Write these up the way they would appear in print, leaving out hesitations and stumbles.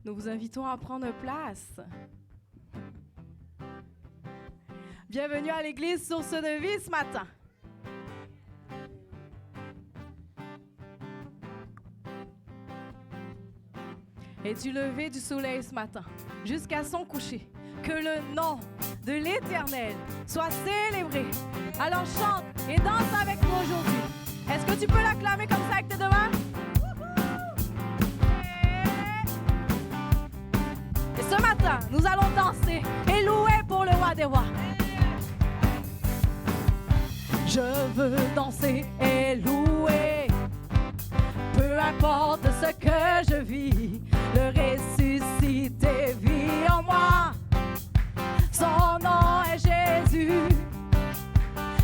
Nous vous invitons à prendre place. Bienvenue à l'église Source de Vie ce matin. Et du lever du soleil ce matin jusqu'à son coucher, que le nom de l'Éternel soit célébré. Alors chante et danse avec nous aujourd'hui. Est-ce que tu peux l'acclamer comme ça avec tes deux mains? Et ce matin, nous allons danser et louer pour le roi des rois. Je veux danser et louer, peu importe ce que je vis, le ressuscité vit en moi. Son nom est Jésus.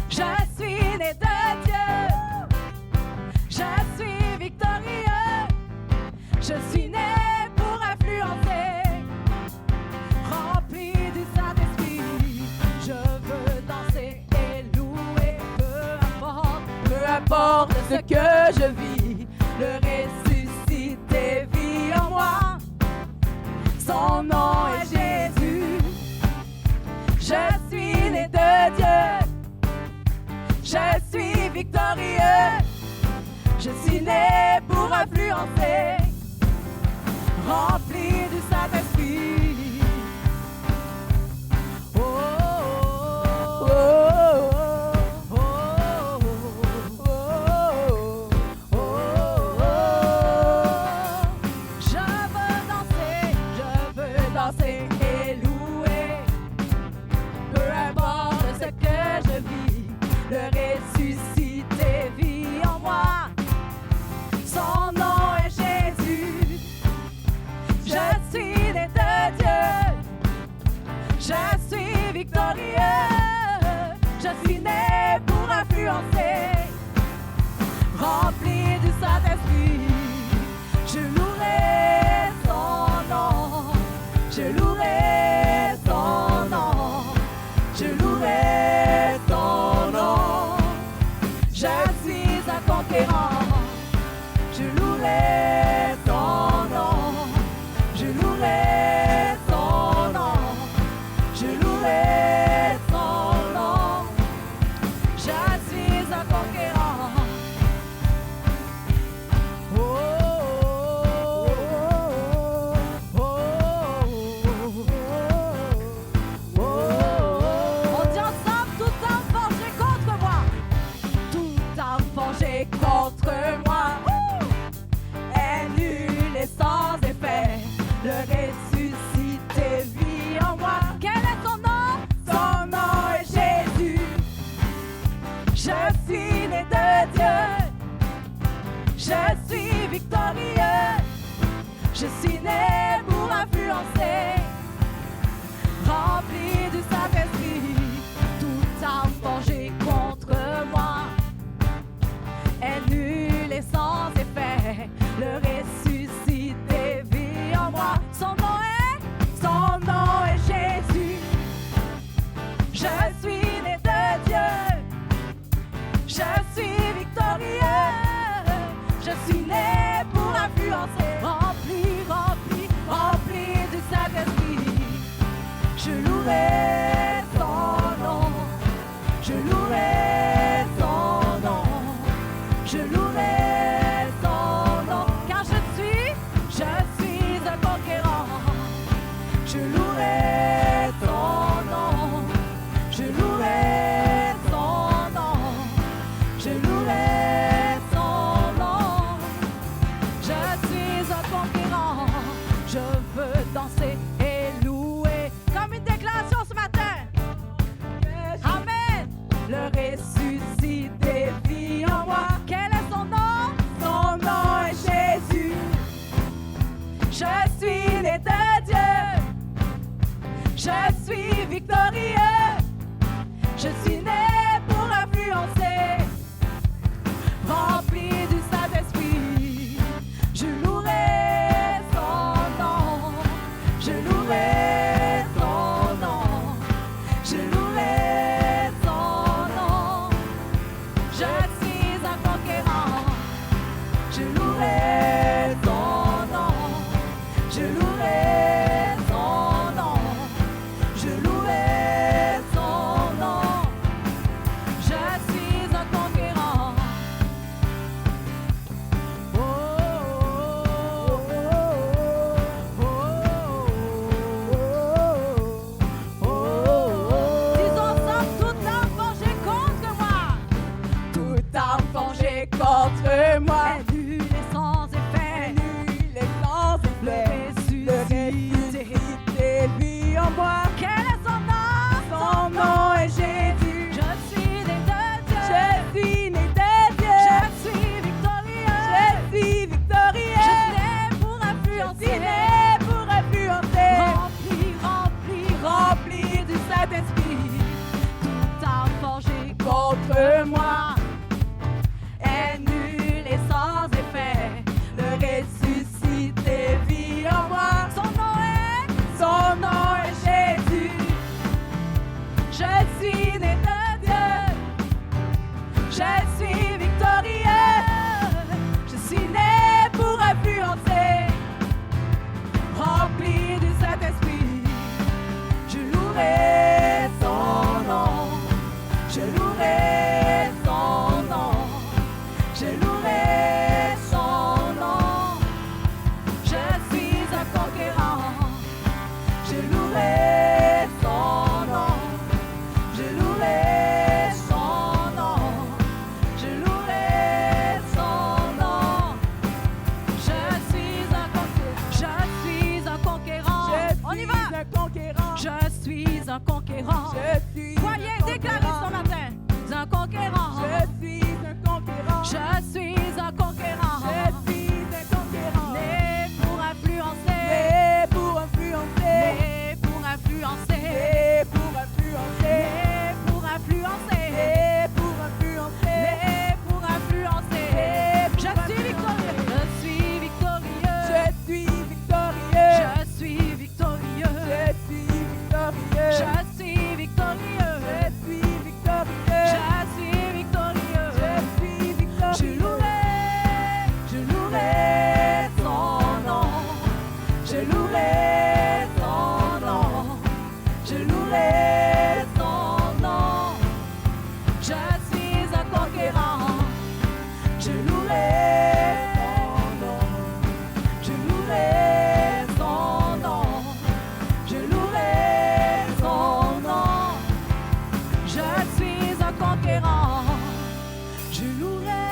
Je suis né de Dieu. Je suis victorieux. Je suis né pour influencer, rempli du Saint-Esprit. Je veux danser et louer, peu importe ce que je vis, le ressuscité vit en moi. Son nom est Jésus. Je suis né de Dieu. Je suis victorieux. Je suis né pour influencer, rempli du Saint-Esprit. Oh, oh, oh, oh, oh, oh, oh. Je veux danser et louer, peu importe ce que je vis, le ressuscité vit en moi. Son nom est Jésus. Je suis né de Dieu. Je suis victorieux. Je suis né pour influencer, rempli du Saint-Esprit. Je louerai son nom. Je louerai son nom. Je louerai son nom. Je suis un conquérant. Je louerai ton nom, je louerai ton nom, je louerai ton nom. Je suis un conquérant. Oh, oh, oh, oh, oh, oh. On dit ensemble, tout arme forgé contre moi, tout arme forgé contre moi. Sans effet, le ressuscité vit en moi. Quel est son nom? Son nom est Jésus. Je suis né de Dieu. Je suis victorieux. Je suis né pour influencer, rempli du Saint-Esprit. Toute arme forgée contre moi est nulle et sans effet. Le ressuscité vit en moi. Son nom est Jésus. Je suis né de Dieu. Je suis victorieux. Je suis né pour influencer, rempli du Saint-Esprit. Je louerai son nom. Je louerai son nom. Je louerai son nom. Car je suis un conquérant. Je louerai ton nom. Je louerai ton nom. Je louerai ton nom. Je suis un conquérant. Je veux danser et louer. Comme une déclaration ce matin. Amen. Le ressuscité vit en moi. Quel est son nom? Son nom est Jésus. Je suis né de Dieu. Je suis victorieux. Je suis né pour influencer, rempli du Saint-Esprit. Je louerai son nom. Je louerai son nom. Je louerai son nom. Je suis un conquérant. Je louerai son nom. Je louerai contre moi. Est nul et sans effet. Nul et sans effet. Le ressuscité vit en moi. Quel est son nom? Son nom est Jésus. Je suis né de Dieu. Je suis né de Dieu. Je suis victorieux. Je suis victorieux. Je suis né pour influencer. Je suis né pour influencer. Rempli du Saint-Esprit. Tout a forgé contre moi est nul et sans effet. Le ressuscité vit en moi. Son nom est Jésus. Je suis né de Dieu. Je suis victorieux. Je suis né pour influencer. Rempli du Saint-Esprit. Je louerai son nom. Je louerai son nom. Je louerai son nom. Je suis un conquérant. Je louerai son nom. Je louerai son nom. Je louerai son nom. Je suis un conquérant. Je suis un conquérant. On y va. Je suis un conquérant. Voyez, déclarez ce matin. Un conquérant. Je suis un conquérant. Je suis un conquérant. Je suis un conquérant. Né pour influencer. Né pour influencer. Né pour influencer. Né pour influencer. Né pour influencer. Né pour influencer. Né pour influencer. Je suis victorieux. Je suis victorieux. Je suis victorieux. Je suis victorieux. Je suis victorieux. Je suis victorieux. Je suis victorieux. Je suis victorieux. Je suis victorieux. Je louerai son nom. Je louerai son nom. Je louerai son nom. Je suis un conquérant. Je louerai son nom. Je louerai son nom. Je louerai son nom. Je suis un conquérant. Je louerai.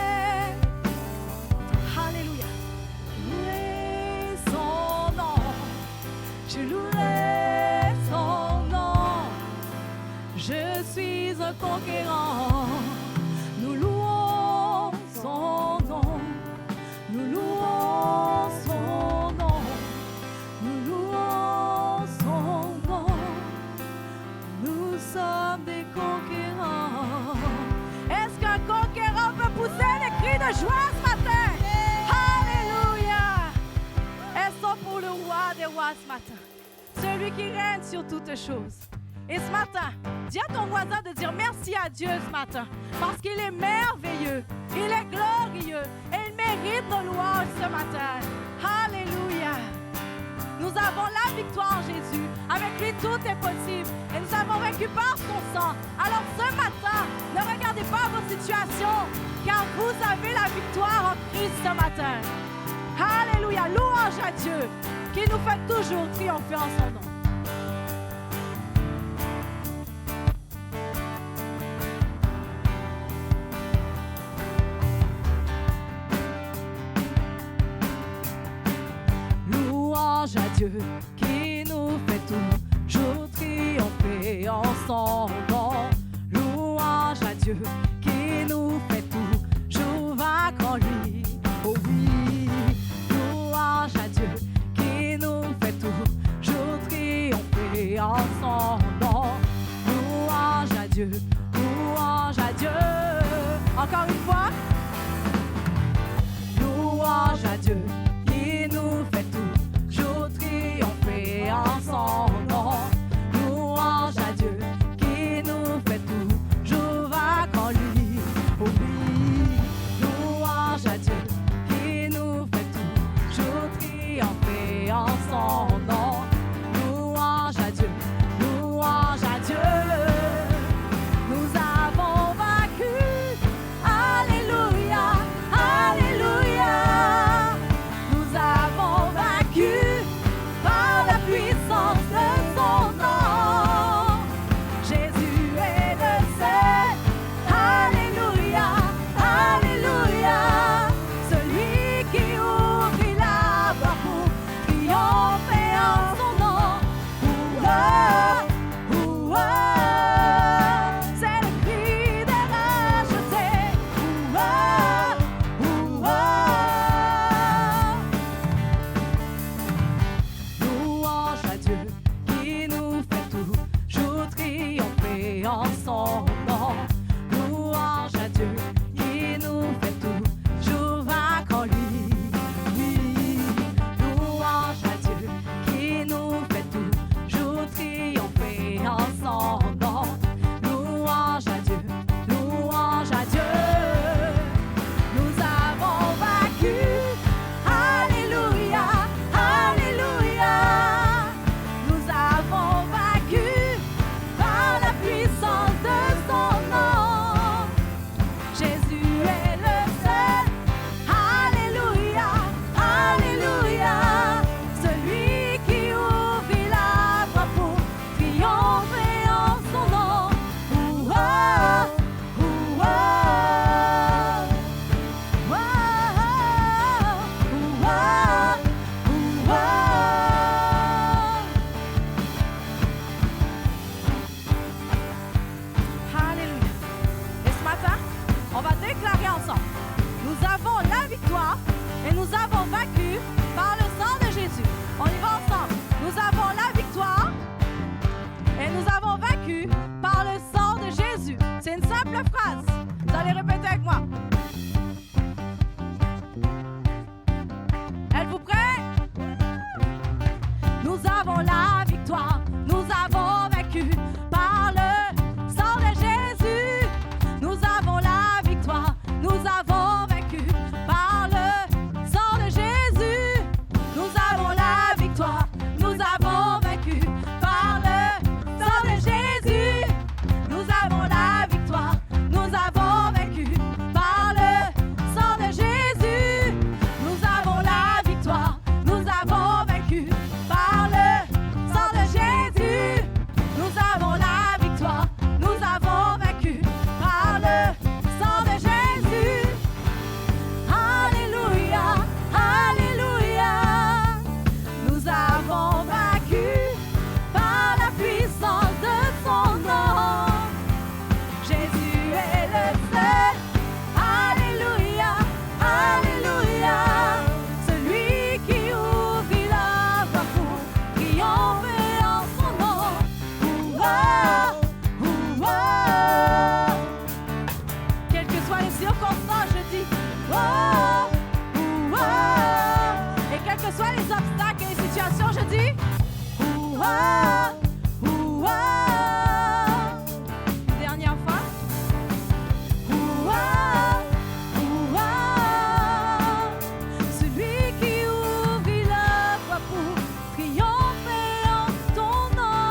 Alléluia. Je louerai son nom. Je louerai son nom. Je suis un conquérant. Nous louons son nom. Nous louons son nom. Nous louons son nom. Nous sommes des conquérants. Est-ce qu'un conquérant peut pousser des cris de joie ce matin? Alléluia! Elles sont pour le roi des rois ce matin. Celui qui règne sur toutes choses. Et ce matin, dis à ton voisin de dire merci à Dieu ce matin. Parce qu'il est merveilleux, il est glorieux et il mérite nos louanges ce matin. Alléluia! Nous avons la victoire en Jésus. Avec lui, tout est possible. Et nous avons vaincu par son sang. Alors ce matin, ne regardez pas vos situations, car vous avez la victoire en Christ ce matin. Alléluia! Louange à Dieu, qui nous fait toujours triompher en son nom. Louange à Dieu qui nous fait toujours triompher en son nom. Louange à Dieu qui nous fait toujours vaincre en lui. Oh oui, louange à Dieu qui nous fait toujours triompher en son nom. Louange à Dieu, louange à Dieu. Encore une fois. Louange à Dieu qui nous fait toujours triompher en son nom. Louange à Dieu qui nous fait toujours vaincre en lui. Oh oui, louange à Dieu qui nous fait toujours triompher en son nom. Louange à Dieu, louange à Dieu. Nous avons vaincu. Alléluia, alléluia. victoire et nous avons vaincu par le sang de Jésus. On y va ensemble. Nous avons la victoire et nous avons vaincu par le sang de Jésus. C'est une simple phrase. Vous allez répéter avec moi. Êtes-vous prêts? Nous avons la victoire. Nous avons vaincu par le sang de Jésus. Nous avons la victoire. Nous avons vaincu par le sang de Jésus. Nous avons la victoire. Nous avons vaincu par le sang de Jésus. Nous avons la victoire. Nous avons vaincu par le sang de Jésus. Nous avons la victoire. Nous avons vaincu par le sang de Jésus. Nous avons la victoire. Nous avons vaincu par le sang de Jésus. Alléluia, alléluia. Nous avons vaincu par la puissance de son nom. Jésus est le seul. Alléluia, alléluia. Celui qui ouvrit la voie pour triompher en son nom. Ouah, ouah. Quelles que soient les circonstances, je dis ouah, ouah. Et quels que soient les obstacles et les situations, je dis ouah, ouah. Une dernière fois. Ouah, ouah. Celui qui ouvrit la voie pour triompher en ton nom.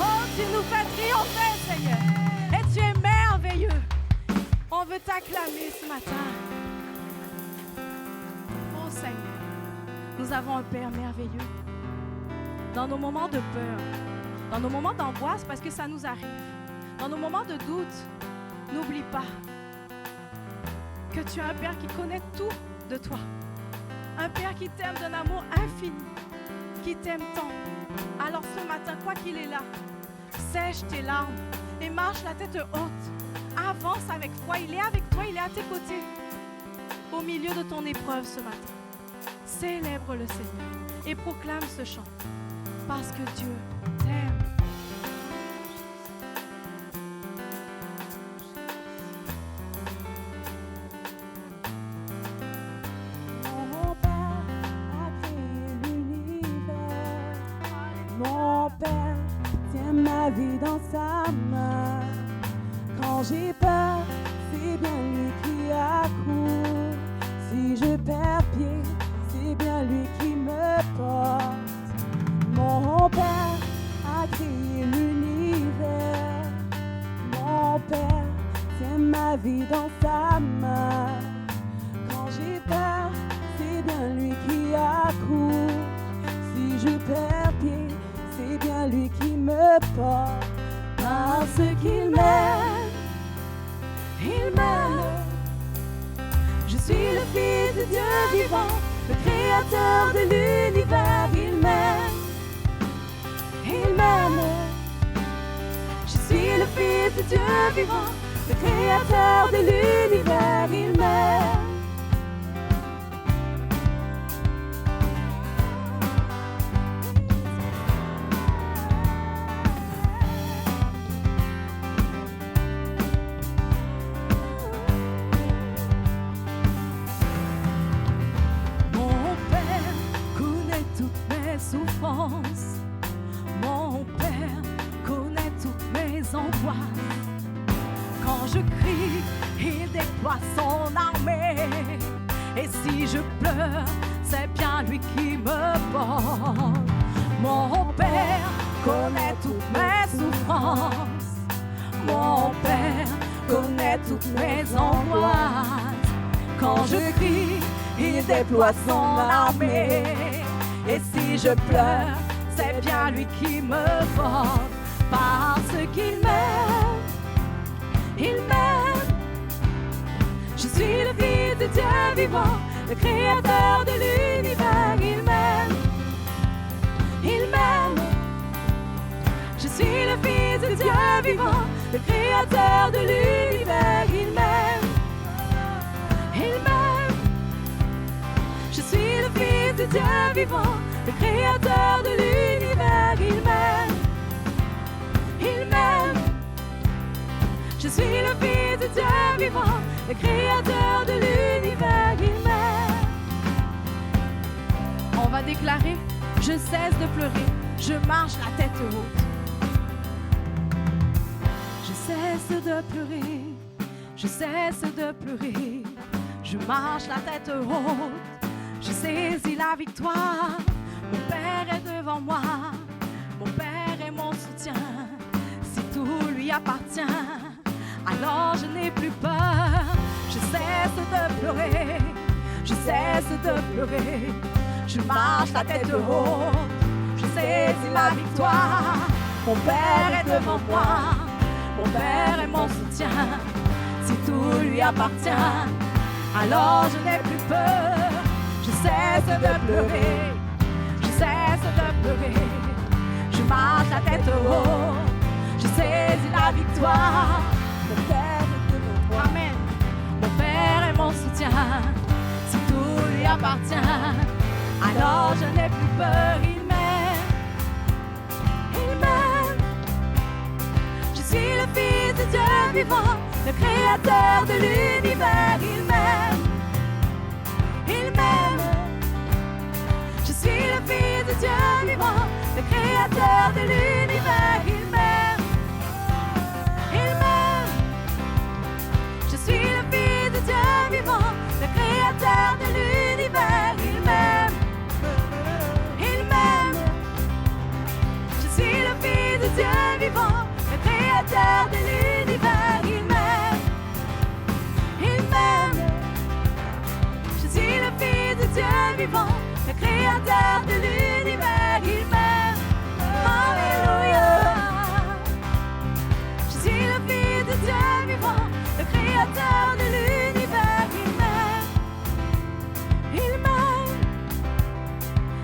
Oh, tu nous fais triompher, Seigneur. Et tu es merveilleux. On veut t'acclamer ce matin. Oh, Seigneur. Nous avons un Père merveilleux. Dans nos moments de peur, dans nos moments d'angoisse, parce que ça nous arrive, dans nos moments de doute, n'oublie pas que tu as un Père qui connaît tout de toi. Un Père qui t'aime d'un amour infini, qui t'aime tant. Alors ce matin, quoi qu'il est là, sèche tes larmes et marche la tête haute. Avance avec foi, il est avec toi, il est à tes côtés. Au milieu de ton épreuve ce matin, célèbre le Seigneur et proclame ce chant. Parce que Dieu t'aime. Mon Père a créé l'univers. Mon Père tient ma vie dans sa main. Quand j'ai peur, c'est bien lui qui accourt. Si je perds pied, c'est bien lui qui me porte. Mon Père a créé l'univers. Mon Père tient ma vie dans sa main. Quand j'ai peur, c'est bien lui qui accourt. Si je perds pied, c'est bien lui qui me porte. Parce qu'il m'aime, il m'aime. Je suis le Fils de Dieu vivant, le Créateur de l'univers. Il m'aime, il m'aime. Je suis le Fils de Dieu vivant, le Créateur de l'univers. Il m'aime. Souffrance. Mon Père connaît toutes mes angoisses. Quand je crie, il déploie son armée. Et si je pleure, c'est bien lui qui me porte. Mon Père connaît toutes mes souffrances. Mon Père connaît toutes mes angoisses. Quand je crie, il déploie son armée. Et si je pleure, c'est bien lui qui me porte. Parce qu'il m'aime, il m'aime. Je suis le Fils de Dieu vivant, le Créateur de l'univers. Il m'aime, il m'aime. Je suis le Fils de Dieu vivant, le Créateur de l'univers. Il m'aime. Dieu vivant, le créateur de l'univers. Il m'aime, il m'aime. Je suis le fils de Dieu vivant, le créateur de l'univers. Il m'aime. On va déclarer, je cesse de pleurer, je marche la tête haute. Je cesse de pleurer, je cesse de pleurer, je marche la tête haute. Je saisis la victoire, mon Père est devant moi, mon Père est mon soutien. Si tout lui appartient, alors je n'ai plus peur. Je cesse de pleurer, je cesse de pleurer, je marche la tête haute. Je saisis la victoire, mon Père est devant moi, mon Père est mon soutien. Si tout lui appartient, alors je n'ai plus peur. Je cesse de pleurer, je cesse de pleurer, je marche la tête haute, je saisis la victoire. Mon Père est devant moi, amen. Mon Père est mon soutien. Si tout lui appartient, alors je n'ai plus peur. Il m'aime, il m'aime. Je suis le fils de Dieu vivant, le créateur de l'univers. Il m'aime, il m'aime. Je suis le fils de Dieu vivant, le créateur de l'univers. Il m'aime, il m'aime. Je suis le fils de Dieu vivant, le créateur de l'univers. Il m'aime, il m'aime. Je suis le fils de Dieu vivant, le créateur de l'univers. Il m'aime, il m'aime. Je suis le fils de Dieu vivant, le créateur de l'univers. Il m'aime, alléluia. Je suis le fils de Dieu vivant, le créateur de l'univers. Il m'aime, il m'aime.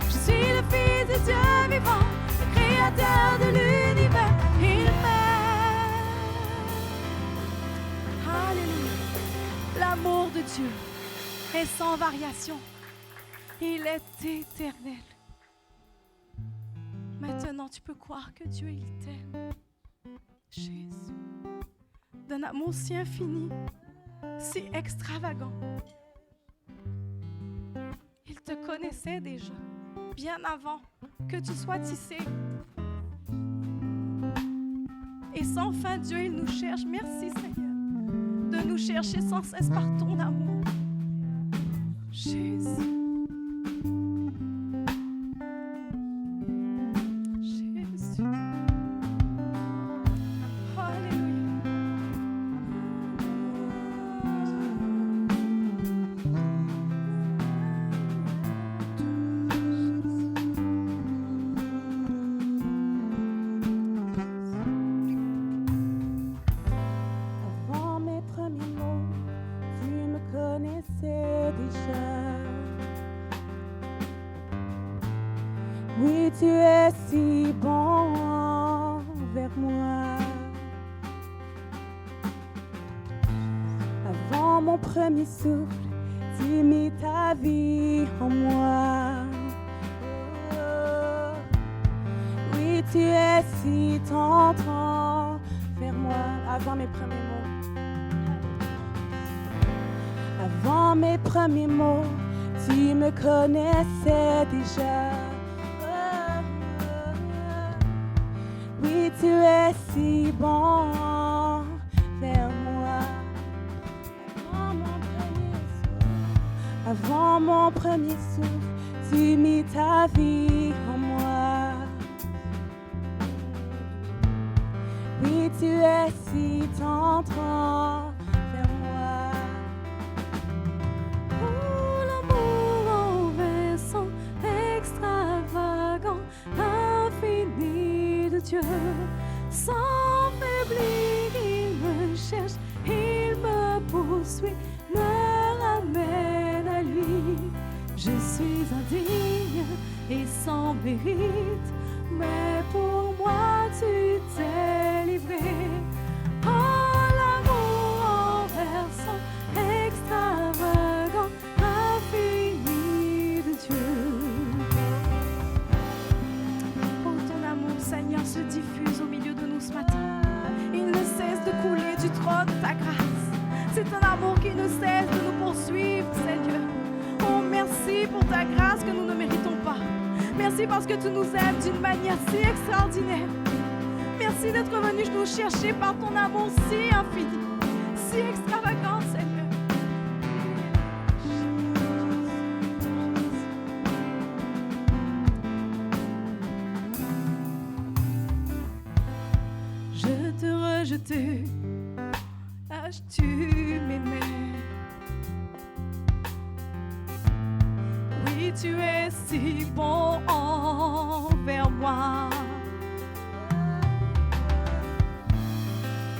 Je suis le fils de Dieu vivant, le créateur de l'univers. Il m'aime. Alléluia. L'amour de Dieu est sans variation. Il est éternel. Maintenant, tu peux croire que Dieu, il t'aime. Jésus, d'un amour si infini, si extravagant. Il te connaissait déjà, bien avant que tu sois tissé. Et sans fin, Dieu, il nous cherche. Merci, Seigneur, de nous chercher sans cesse par ton amour. Jésus. Oui, tu es si bon envers moi. Avant mon premier souffle, tu mis ta vie en moi. Oh, oui, tu es si tendre vers moi. Avant mes premiers mots. Avant mes premiers mots, tu me connaissais déjà. Oui, tu es si bon vers moi. Avant mon premier souffle, tu mis ta vie en moi. Oui, tu es si tendre vers moi. Oh, l'amour envahissant, extravagant, infini de Dieu. Sans faiblir, il me cherche, il me poursuit, me ramène à lui. Je suis indigne et sans mérite, mais pour moi tu t'es livré. Oh, l'amour enversant, extravagant, infini de Dieu. du trône de ta grâce. C'est ton amour qui ne cesse de nous poursuivre, Seigneur. Oh, merci pour ta grâce que nous ne méritons pas. Merci parce que tu nous aimes d'une manière si extraordinaire. Merci d'être venu nous chercher par ton amour si infini, si extravagant, Seigneur. Je te rejetais, âge tu m'aimais. Oui, tu es si bon envers moi.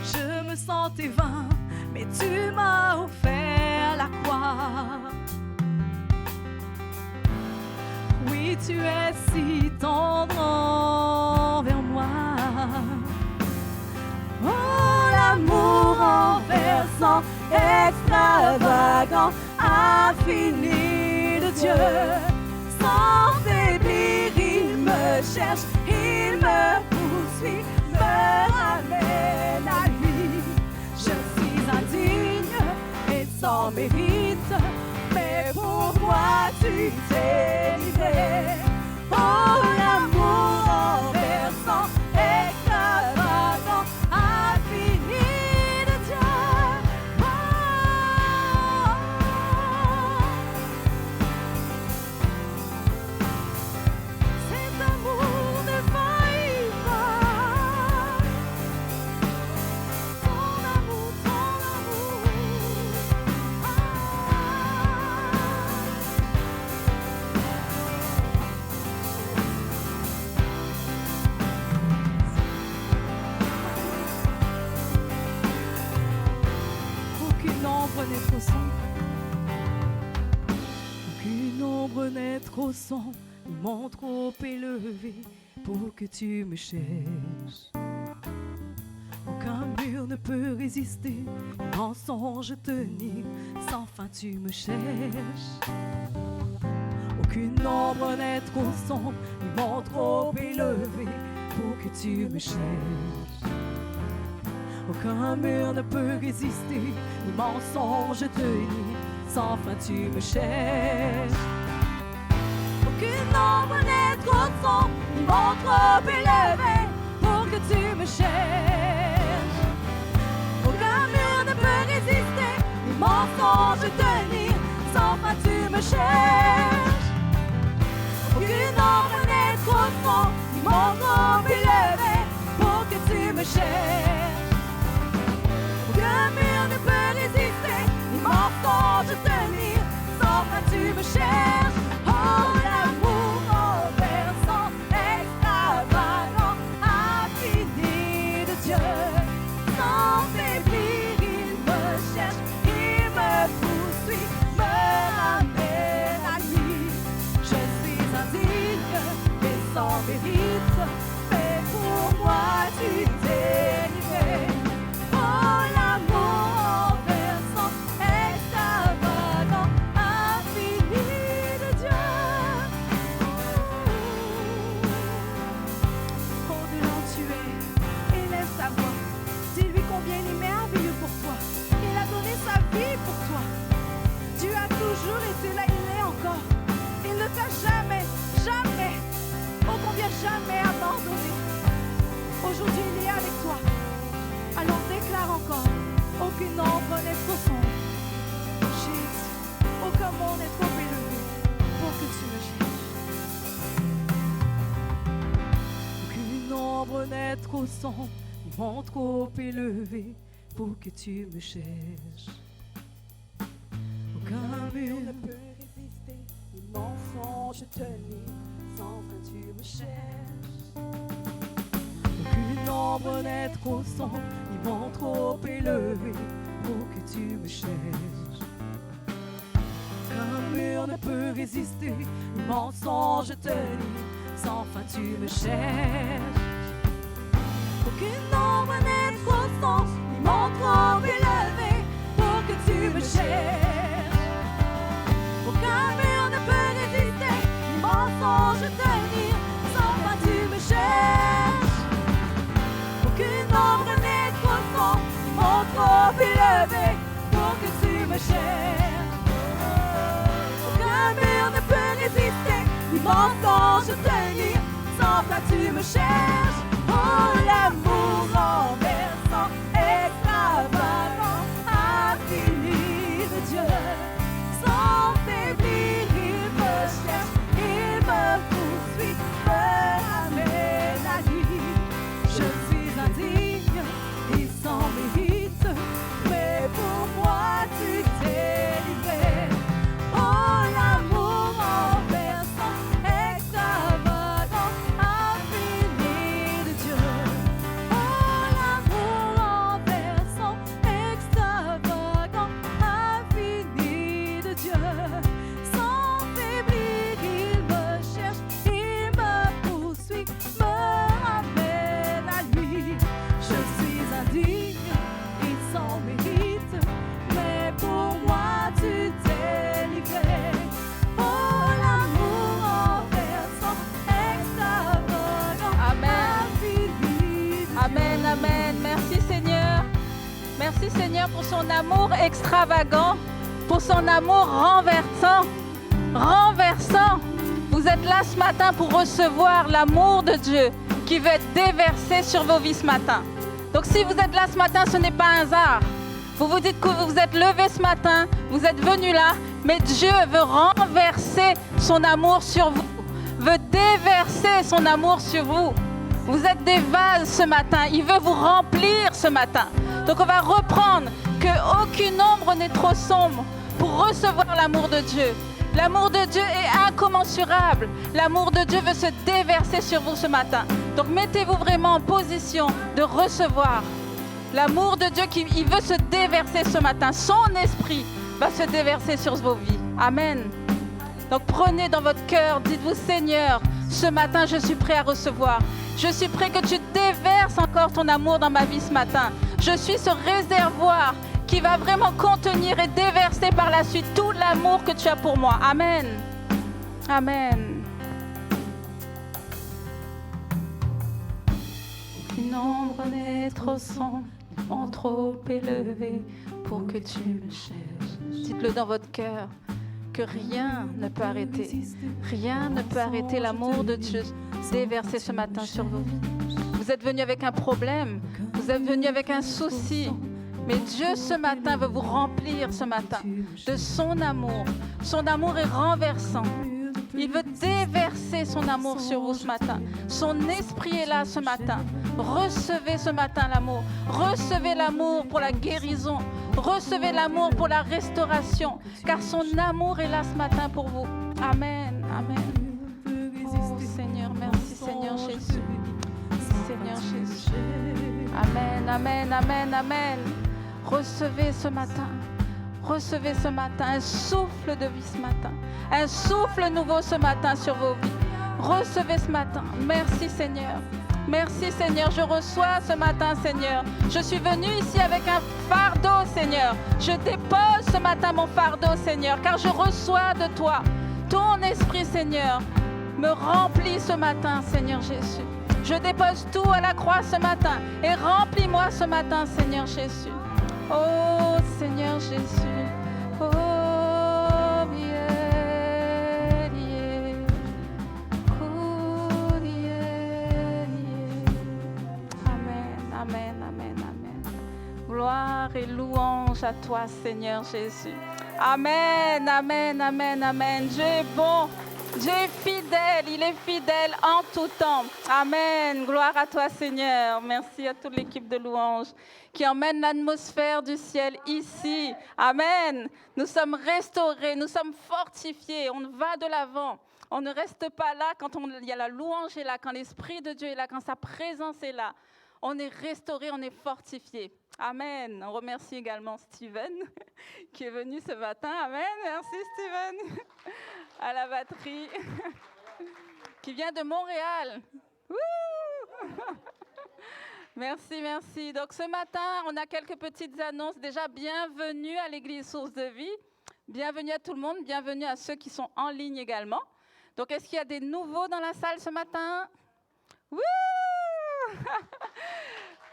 Je me sentais vain, mais tu m'as offert la croix. Oui, tu es si tendre envers moi. Oh, l'amour renversant, extravagant, infini de Dieu. Sans faiblir, il me cherche, il me poursuit, me ramène à lui. Je suis indigne et sans mérite, mais pour moi tu t'es livré. Oh, l'amour renversant, extravagant, infini de Dieu. Oh, cet amour ne faillit pas. Ton amour, ton amour. Aucune ombre n'est trop sombre. Aucune ombre n'est trop sombre, mon trop élevé pour que tu me cherches. Aucun mur ne peut résister, mensonge tenir, sans fin tu me cherches. Aucune ombre n'est trop sombre, mon trop élevé pour que tu me cherches. Aucun mur ne peut résister, ni mensonge tenir, sans fin tu me cherches. Aucune ombre n'est trop sombre, ni mon trop élevé pour que tu me cherches. Aucun mur ne peut résister, ni mensonge tenir, sans fin tu me cherches. Aucune ombre n'est trop sombre, ni mon trop élevé pour que tu me cherches. Aucun mur ne peut résister, ni mensonge tenir, sans fin tu me cherches. Oh, l'amour renversant, extravagant, infini de Dieu. Sans faiblir, il me cherche, il me poursuit, me ramène à lui. Je suis indigne, mais sans mérite, mais pour moi tu t'es livré. Oh, l'amour renversant, extravagant, infini de Dieu. Au-delà où tu es, élève ta voix. Dis-lui combien il est merveilleux pour toi. Il a donné sa vie pour toi. Dieu a toujours été là, il est encore. Il ne t'a jamais, jamais, oh combien jamais abandonné. Aujourd'hui, il est avec toi. Alors déclare encore, aucune ombre n'est trop sombre. Jésus, aucun mot n'est trop élevé pour que tu me cherches. Aucune ombre n'est trop sombre, ni mon trop élevé pour que tu me cherches. Aucun mur ne peut résister, ni mensonge tenir, sans fin tu me cherches. Aucune ombre n'est trop sombre, ni mon trop élevé pour que tu me cherches. Aucun mur ne peut résister, ni mensonge tenir, sans fin tu me cherches. Aucune ombre n'est trop sombre, ni mon trop élevé pour que tu me cherches. Aucun mur ne peut résister, ni mensonge tenir, sans fin tu me cherches. Aucune ombre n'est trop sombre, ni mon trop chair. Aucun mur ne peut résister, ni mensonge tenir. Sans toi tu me cherches. Oh, l'amour renversant, extravagant, infini de Dieu. Sans faiblir, il me cherche, il me poursuit, me ramène à lui. Je suis indigne, il s'en mérite, mais pour moi tu t'es livré. Oh, l'amour renversant, extravagant, infini de Dieu. Oh, l'amour renversant, extravagant, infini de Dieu. Sans faiblir, il me cherche, il me poursuit, me ramène à lui. Je suis indigne, il s'en mérite, mais pour moi tu t'es livré. Oh, l'amour renversant, extravagant, Amen. infini de Amen, amen. Merci Seigneur. Merci Seigneur pour son amour extravagant, pour son amour renversant. Renversant. Vous êtes là ce matin pour recevoir l'amour de Dieu qui veut être déversé sur vos vies ce matin. Donc si vous êtes là ce matin, ce n'est pas un hasard. Vous vous dites que vous vous êtes levé ce matin, vous êtes venu là, mais Dieu veut renverser son amour sur vous, veut déverser son amour sur vous. Vous êtes des vases ce matin, il veut vous remplir ce matin. Donc on va reprendre qu'aucune ombre n'est trop sombre pour recevoir l'amour de Dieu. L'amour de Dieu est incommensurable. L'amour de Dieu veut se déverser sur vous ce matin. Donc mettez-vous vraiment en position de recevoir l'amour de Dieu il veut se déverser ce matin. Son esprit va se déverser sur vos vies. Amen. Donc prenez dans votre cœur, dites-vous Seigneur, ce matin je suis prêt à recevoir. Je suis prêt que tu déverses encore ton amour dans ma vie ce matin. Je suis ce réservoir qui va vraiment contenir et déverser par la suite tout l'amour que tu as pour moi. Amen. Amen. Une ombre n'est trop sombre, trop élevée pour que tu me cherches. Dites-le dans votre cœur, que rien ne peut arrêter. Rien ne peut arrêter l'amour de Dieu déversé ce matin sur vos vies. Vous êtes venu avec un problème, vous êtes venu avec un souci. Mais Dieu ce matin veut vous remplir ce matin de son amour. Son amour est renversant. Il veut déverser son amour sur vous ce matin. Son esprit est là ce matin. Recevez ce matin l'amour. Recevez l'amour pour la guérison. Recevez l'amour pour la restauration. Car son amour est là ce matin pour vous. Amen. Amen. Oh Seigneur, merci Seigneur Jésus. Seigneur Jésus. Amen, amen, amen, amen. Recevez ce matin un souffle de vie ce matin, un souffle nouveau ce matin sur vos vies. Recevez ce matin. Merci Seigneur. Merci Seigneur, je reçois ce matin Seigneur. Je suis venue ici avec un fardeau Seigneur. Je dépose ce matin mon fardeau Seigneur, car je reçois de toi. Ton esprit Seigneur me remplit ce matin Seigneur Jésus. Je dépose tout à la croix ce matin et remplis-moi ce matin Seigneur Jésus. Oh Seigneur Jésus, oh yeah, yeah. Oh, yeah, yeah. Amen, amen, amen, amen. Gloire et louange à toi Seigneur Jésus. Amen, amen, amen, amen. Dieu est bon. Dieu est fidèle, il est fidèle en tout temps. Amen. Gloire à toi, Seigneur. Merci à toute l'équipe de louanges qui emmène l'atmosphère du ciel ici. Amen. Nous sommes restaurés, nous sommes fortifiés. On va de l'avant. On ne reste pas là quand il y a la louange est là, quand l'Esprit de Dieu est là, quand sa présence est là. On est restauré, on est fortifié. Amen. On remercie également Steven qui est venu ce matin. Amen. Merci Steven. À la batterie, qui vient de Montréal. Merci, merci. Donc ce matin, on a quelques petites annonces. Déjà, bienvenue à l'Église Source de Vie. Bienvenue à tout le monde. Bienvenue à ceux qui sont en ligne également. Donc, est-ce qu'il y a des nouveaux dans la salle ce matin?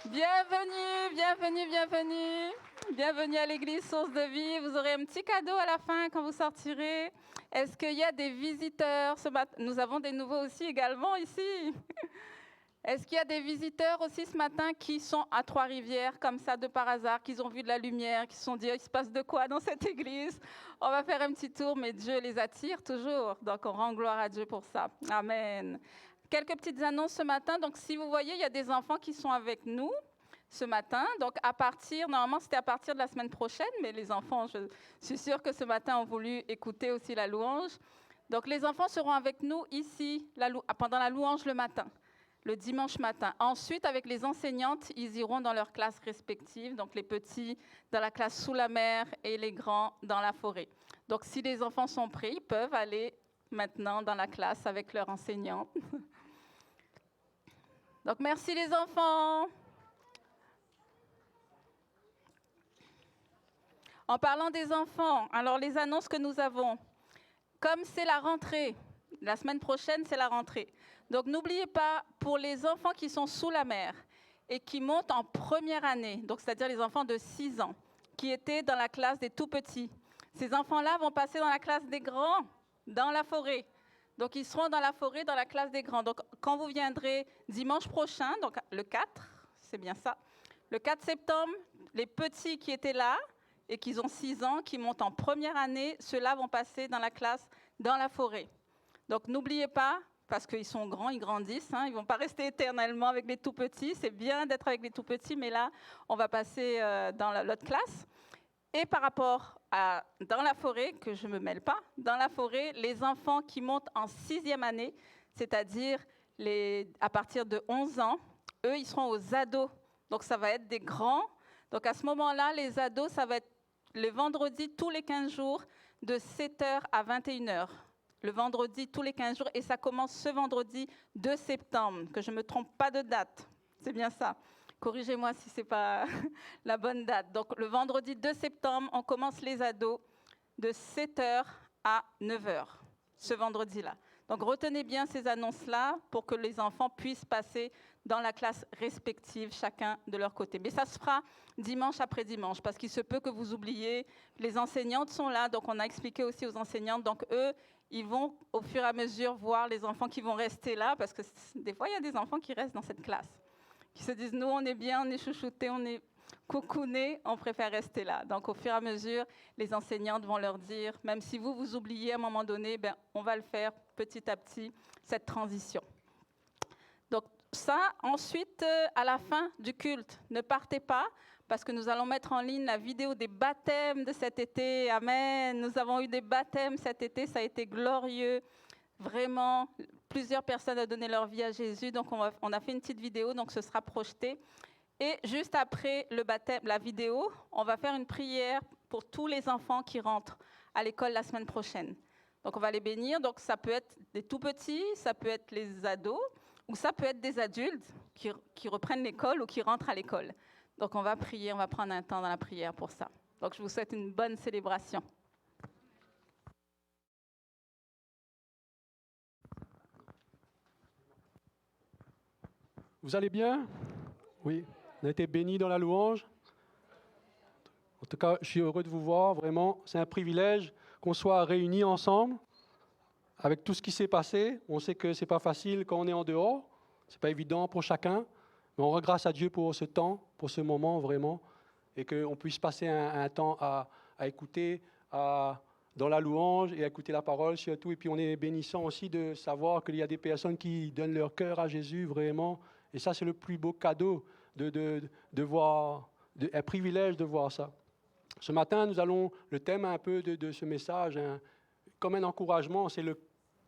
Bienvenue, bienvenue, bienvenue. Bienvenue à l'église Source de Vie. Vous aurez un petit cadeau à la fin quand vous sortirez. Est-ce qu'il y a des visiteurs ce matin? Nous avons des nouveaux aussi également ici. Est-ce qu'il y a des visiteurs aussi ce matin qui sont à Trois-Rivières, comme ça, de par hasard, qui ont vu de la lumière, qui se sont dit, il se passe de quoi dans cette église? On va faire un petit tour, mais Dieu les attire toujours. Donc, on rend gloire à Dieu pour ça. Amen. Quelques petites annonces ce matin. Donc, si vous voyez, il y a des enfants qui sont avec nous ce matin. Donc, normalement, c'était à partir de la semaine prochaine, mais les enfants, je suis sûre que ce matin, ont voulu écouter aussi la louange. Donc, les enfants seront avec nous ici pendant la louange le matin. Le dimanche matin. Ensuite, avec les enseignantes, ils iront dans leurs classes respectives, donc les petits dans la classe sous la mer et les grands dans la forêt. Donc, si les enfants sont prêts, ils peuvent aller maintenant dans la classe avec leur enseignante. Donc, merci les enfants. En parlant des enfants, alors les annonces que nous avons, comme c'est la rentrée, la semaine prochaine, c'est la rentrée. Donc, n'oubliez pas, pour les enfants qui sont sous la mer et qui montent en première année, donc c'est-à-dire les enfants de 6 ans, qui étaient dans la classe des tout-petits, ces enfants-là vont passer dans la classe des grands, dans la forêt. Donc, ils seront dans la forêt, dans la classe des grands. Donc, quand vous viendrez dimanche prochain, donc le 4, c'est bien ça, le 4 septembre, les petits qui étaient là et qui ont 6 ans, qui montent en première année, ceux-là vont passer dans la classe dans la forêt. Donc, n'oubliez pas, parce qu'ils sont grands, ils grandissent, ils ne vont pas rester éternellement avec les tout-petits. C'est bien d'être avec les tout-petits, mais là, on va passer dans l'autre classe. Et par rapport à dans la forêt, que je ne me mêle pas, dans la forêt, les enfants qui montent en 6e année, c'est-à-dire à partir de 11 ans, eux, ils seront aux ados. Donc, ça va être des grands. Donc, à ce moment-là, les ados, ça va être le vendredi tous les 15 jours, de 7h à 21h. Le vendredi, tous les 15 jours, et ça commence ce vendredi 2 septembre, que je ne me trompe pas de date. C'est bien ça. Corrigez-moi si ce n'est pas la bonne date. Donc, le vendredi 2 septembre, on commence les ados de 7h à 9h, ce vendredi-là. Donc, retenez bien ces annonces-là pour que les enfants puissent passer dans la classe respective, chacun de leur côté. Mais ça se fera dimanche après dimanche, parce qu'il se peut que vous oubliez. Les enseignantes sont là, donc on a expliqué aussi aux enseignantes. Donc, eux, ils vont au fur et à mesure voir les enfants qui vont rester là, parce que des fois, il y a des enfants qui restent dans cette classe, qui se disent, nous, on est bien, on est chouchoutés, on est coucounés, on préfère rester là. Donc, au fur et à mesure, les enseignantes vont leur dire, même si vous oubliez à un moment donné, on va le faire petit à petit, cette transition. Donc, ça, ensuite, à la fin du culte, ne partez pas, parce que nous allons mettre en ligne la vidéo des baptêmes de cet été. Amen. Nous avons eu des baptêmes cet été, ça a été glorieux. Vraiment, plusieurs personnes ont donné leur vie à Jésus. Donc, on a fait une petite vidéo, donc ce sera projeté. Et juste après le baptême, la vidéo, on va faire une prière pour tous les enfants qui rentrent à l'école la semaine prochaine. Donc, on va les bénir. Donc, ça peut être des tout-petits, ça peut être les ados, ou ça peut être des adultes qui reprennent l'école ou qui rentrent à l'école. Donc, on va prier, on va prendre un temps dans la prière pour ça. Donc, je vous souhaite une bonne célébration. Vous allez bien? Oui, on a été bénis dans la louange. En tout cas, je suis heureux de vous voir, vraiment. C'est un privilège qu'on soit réunis ensemble avec tout ce qui s'est passé. On sait que ce n'est pas facile quand on est en dehors. Ce n'est pas évident pour chacun. Mais on rend grâce à Dieu pour ce temps, pour ce moment, vraiment. Et qu'on puisse passer un temps à écouter dans la louange et à écouter la parole surtout. Et puis on est bénissant aussi de savoir qu'il y a des personnes qui donnent leur cœur à Jésus, vraiment. Et ça, c'est le plus beau cadeau de voir, un privilège de voir ça. Ce matin, nous allons, le thème un peu de ce message, comme un encouragement,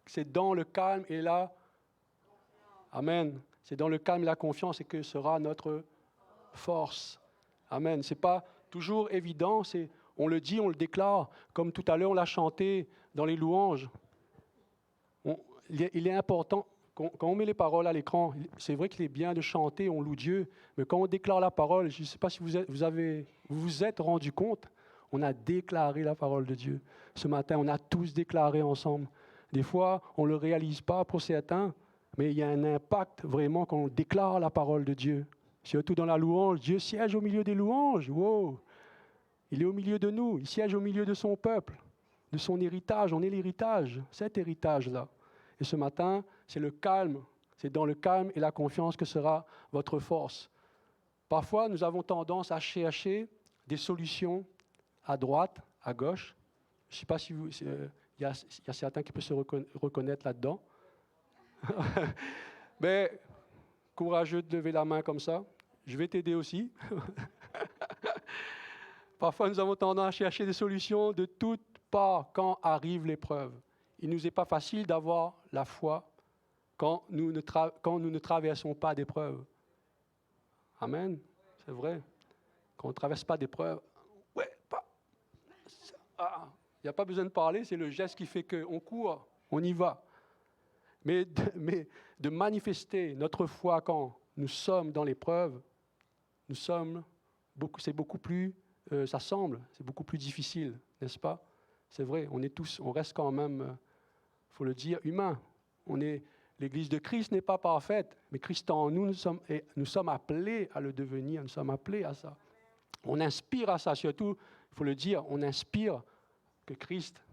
c'est dans le calme et la... Amen. C'est dans le calme et la confiance et que sera notre force. Amen. Ce n'est pas toujours évident, on le dit, on le déclare, comme tout à l'heure on l'a chanté dans les louanges. Il est important, quand on met les paroles à l'écran, c'est vrai qu'il est bien de chanter, on loue Dieu, mais quand on déclare la parole, je ne sais pas si vous vous êtes rendu compte, on a déclaré la parole de Dieu. Ce matin, on a tous déclaré ensemble. Des fois, on ne le réalise pas pour certains, mais il y a un impact vraiment quand on déclare la parole de Dieu. Surtout dans la louange, Dieu siège au milieu des louanges. Wow! Il est au milieu de nous, il siège au milieu de son peuple, de son héritage. On est l'héritage, cet héritage-là. Et ce matin, c'est le calme, c'est dans le calme et la confiance que sera votre force. Parfois, nous avons tendance à chercher des solutions à droite, à gauche. Je ne sais pas si vous... Il y a certains qui peuvent se reconnaître là-dedans. Mais courageux de lever la main comme ça. Je vais t'aider aussi. Parfois, nous avons tendance à chercher des solutions de toutes parts quand arrive l'épreuve. Il ne nous est pas facile d'avoir la foi quand nous ne traversons pas d'épreuve. Amen. C'est vrai. Quand on ne traverse pas d'épreuve, il n'y a pas besoin de parler, c'est le geste qui fait qu'on court, on y va. Mais de manifester notre foi quand nous sommes dans l'épreuve, c'est beaucoup plus, ça semble, c'est beaucoup plus difficile, n'est-ce pas? C'est vrai, on reste quand même, il faut le dire, humain. L'Église de Christ n'est pas parfaite, mais Christ en nous, nous sommes appelés à le devenir, nous sommes appelés à ça. On inspire à ça, surtout, il faut le dire, on inspire que Christ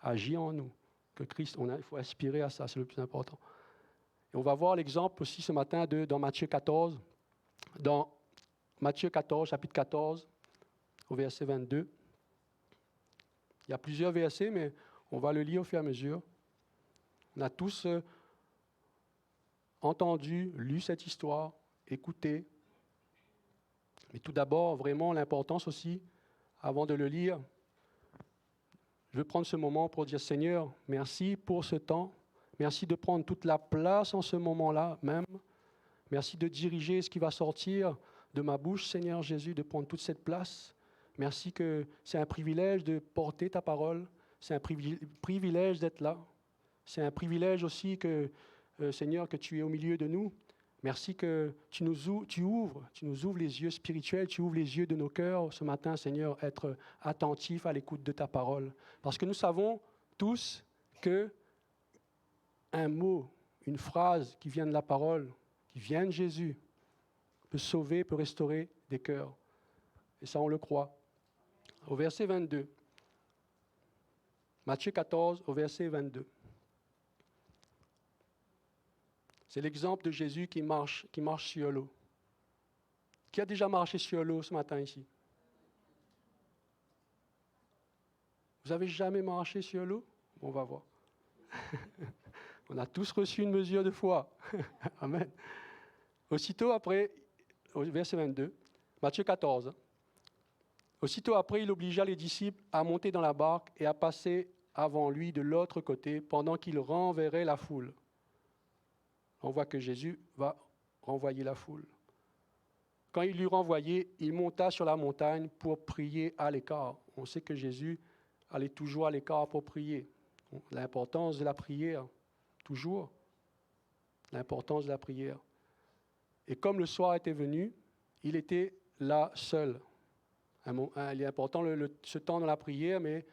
agit en nous, il faut aspirer à ça, c'est le plus important. Et on va voir l'exemple aussi ce matin dans Matthieu 14, chapitre 14, au verset 22. Il y a plusieurs versets, mais on va le lire au fur et à mesure. On a tous entendu, lu cette histoire, écouté. Mais tout d'abord, vraiment, l'importance aussi, avant de le lire, je veux prendre ce moment pour dire, Seigneur, merci pour ce temps. Merci de prendre toute la place en ce moment-là même. Merci de diriger ce qui va sortir de ma bouche, Seigneur Jésus, de prendre toute cette place. Merci que c'est un privilège de porter ta parole. C'est un privilège d'être là. C'est un privilège aussi que, Seigneur, que tu es au milieu de nous. Merci que tu nous ouvres les yeux spirituels, tu ouvres les yeux de nos cœurs ce matin, Seigneur, être attentifs à l'écoute de ta parole. Parce que nous savons tous que un mot, une phrase qui vient de la parole, qui vient de Jésus, peut sauver, peut restaurer des cœurs. Et ça, on le croit. Au verset 22, Matthieu 14, au verset 22. C'est l'exemple de Jésus qui marche sur l'eau. Qui a déjà marché sur l'eau ce matin ici? Vous n'avez jamais marché sur l'eau? On va voir. On a tous reçu une mesure de foi. Amen. Aussitôt après, au verset 22, Matthieu 14. Aussitôt après, il obligea les disciples à monter dans la barque et à passer avant lui de l'autre côté pendant qu'il renverrait la foule. On voit que Jésus va renvoyer la foule. Quand il l'eut renvoyé, il monta sur la montagne pour prier à l'écart. On sait que Jésus allait toujours à l'écart pour prier. L'importance de la prière, toujours. L'importance de la prière. Et comme le soir était venu, il était là seul. Il est important ce temps dans la prière, mais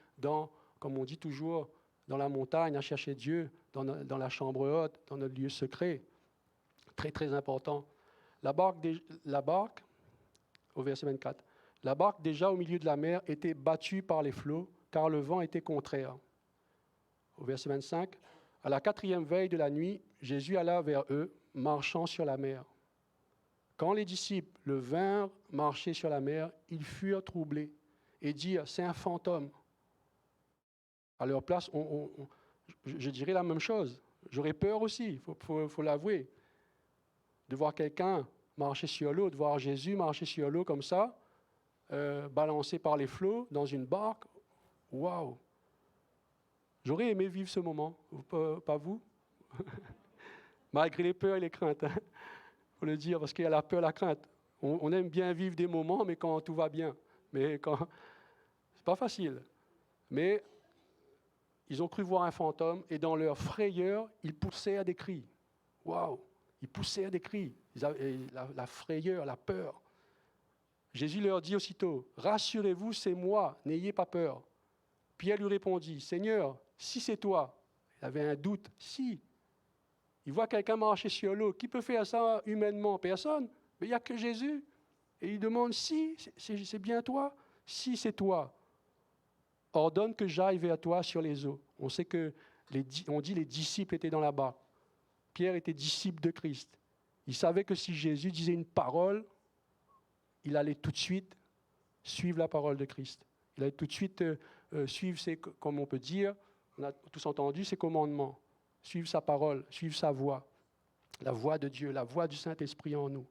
comme on dit toujours, dans la montagne, à chercher Dieu, dans la chambre haute, dans notre lieu secret. Très, très important. La barque, au verset 24, la barque déjà au milieu de la mer était battue par les flots, car le vent était contraire. Au verset 25, à la 4e veille de la nuit, Jésus alla vers eux, marchant sur la mer. Quand les disciples le vinrent marcher sur la mer, ils furent troublés et dirent, c'est un fantôme. À leur place, je dirais la même chose. J'aurais peur aussi, il faut l'avouer, de voir quelqu'un marcher sur l'eau, de voir Jésus marcher sur l'eau comme ça, balancé par les flots dans une barque. Waouh! J'aurais aimé vivre ce moment, pas vous? Malgré les peurs et les craintes, il faut le dire, parce qu'il y a la peur et la crainte. On aime bien vivre des moments, mais quand tout va bien. Mais c'est pas facile. Mais ils ont cru voir un fantôme et dans leur frayeur, ils poussaient à des cris. Waouh! Ils poussaient à des cris. La frayeur, la peur. Jésus leur dit aussitôt, « Rassurez-vous, c'est moi, n'ayez pas peur. » Pierre lui répondit, « Seigneur, si c'est toi. » Il avait un doute. Si. Il voit quelqu'un marcher sur l'eau. Qui peut faire ça humainement? Personne. Mais il n'y a que Jésus. Et il demande, si, c'est bien toi? Si c'est toi, ordonne que j'aille vers toi sur les eaux. On sait que, on dit les disciples étaient dans la barque. Pierre était disciple de Christ. Il savait que si Jésus disait une parole, il allait tout de suite suivre la parole de Christ. Il allait tout de suite suivre, comme on peut dire, on a tous entendu, ses commandements. Suivre sa parole, suivre sa voix. La voix de Dieu, la voix du Saint-Esprit en nous.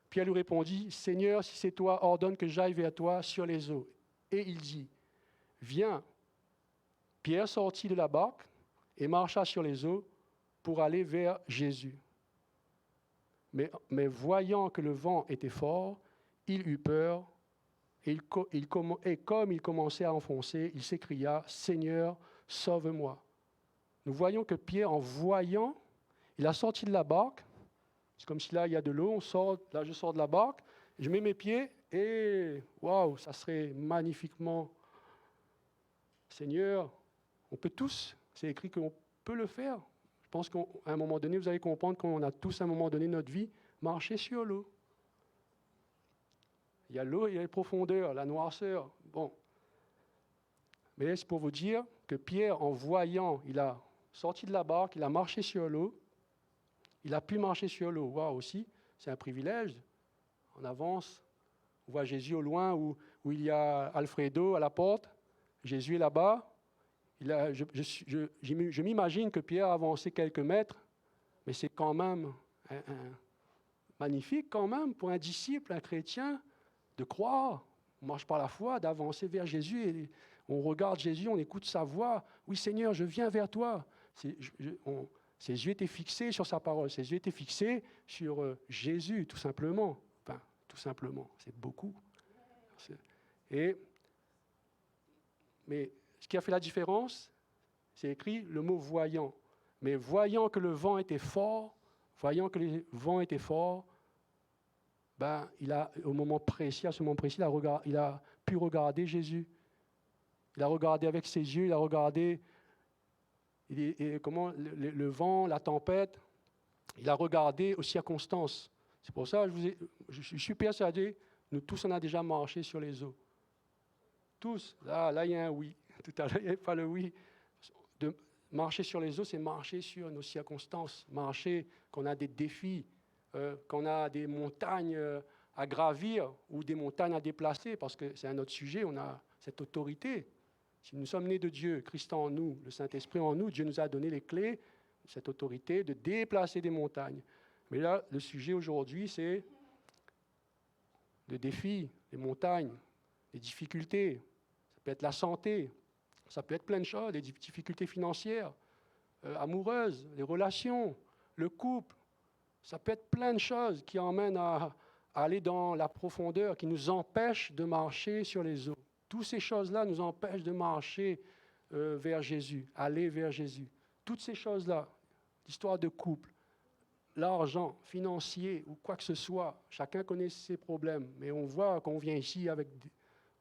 Pierre lui répondit, « Seigneur, si c'est toi, ordonne que j'aille vers toi sur les eaux. » Et il dit, « Viens. » Pierre sortit de la barque et marcha sur les eaux pour aller vers Jésus. Mais voyant que le vent était fort, il eut peur et comme il commençait à enfoncer, il s'écria, « Seigneur, sauve-moi. » Nous voyons que Pierre, en voyant, il a sorti de la barque. C'est comme si là, il y a de l'eau, là je sors de la barque, je mets mes pieds et waouh, ça serait magnifiquement. Seigneur, on peut tous, c'est écrit qu'on peut le faire. Je pense qu'à un moment donné, vous allez comprendre qu'on a tous, à un moment donné de notre vie, marché sur l'eau. Il y a l'eau, il y a les profondeurs, la noirceur. Bon. Mais c'est pour vous dire que Pierre, en voyant, il a sorti de la barque, il a marché sur l'eau. Il a pu marcher sur l'eau. Waouh, aussi, c'est un privilège. On avance, on voit Jésus au loin où il y a Alfredo à la porte. Jésus est là-bas. Je m'imagine que Pierre a avancé quelques mètres, mais c'est quand même magnifique quand même pour un disciple, un chrétien, de croire. On marche par la foi, d'avancer vers Jésus. Et on regarde Jésus, on écoute sa voix. Oui, Seigneur, je viens vers toi. Ses yeux étaient fixés sur sa parole. Ses yeux étaient fixés sur Jésus, tout simplement. Enfin, tout simplement, c'est beaucoup. Mais ce qui a fait la différence, c'est écrit le mot « voyant ». Mais voyant que le vent était fort, au moment précis, à ce moment précis, il a pu regarder Jésus. Il a regardé avec ses yeux, il a regardé comment le vent, la tempête, il a regardé aux circonstances. C'est pour ça que je suis persuadé, nous tous on a déjà marché sur les eaux. Tous. Là il y a un oui. Tout à l'heure, il n'y avait pas le oui. Marcher sur les eaux, c'est marcher sur nos circonstances. Marcher, qu'on a des défis, qu'on a des montagnes à gravir ou des montagnes à déplacer, parce que c'est un autre sujet, on a cette autorité. Si nous sommes nés de Dieu, Christ en nous, le Saint-Esprit en nous, Dieu nous a donné les clés, cette autorité de déplacer des montagnes. Mais là, le sujet aujourd'hui, c'est le défi, les montagnes, les difficultés. Ça peut être la santé, ça peut être plein de choses, des difficultés financières, amoureuses, les relations, le couple. Ça peut être plein de choses qui emmènent à aller dans la profondeur, qui nous empêchent de marcher sur les eaux. Toutes ces choses-là nous empêchent de marcher vers Jésus, aller vers Jésus. Toutes ces choses-là, l'histoire de couple, l'argent, financier ou quoi que ce soit, chacun connaît ses problèmes. Mais on voit qu'on vient ici avec...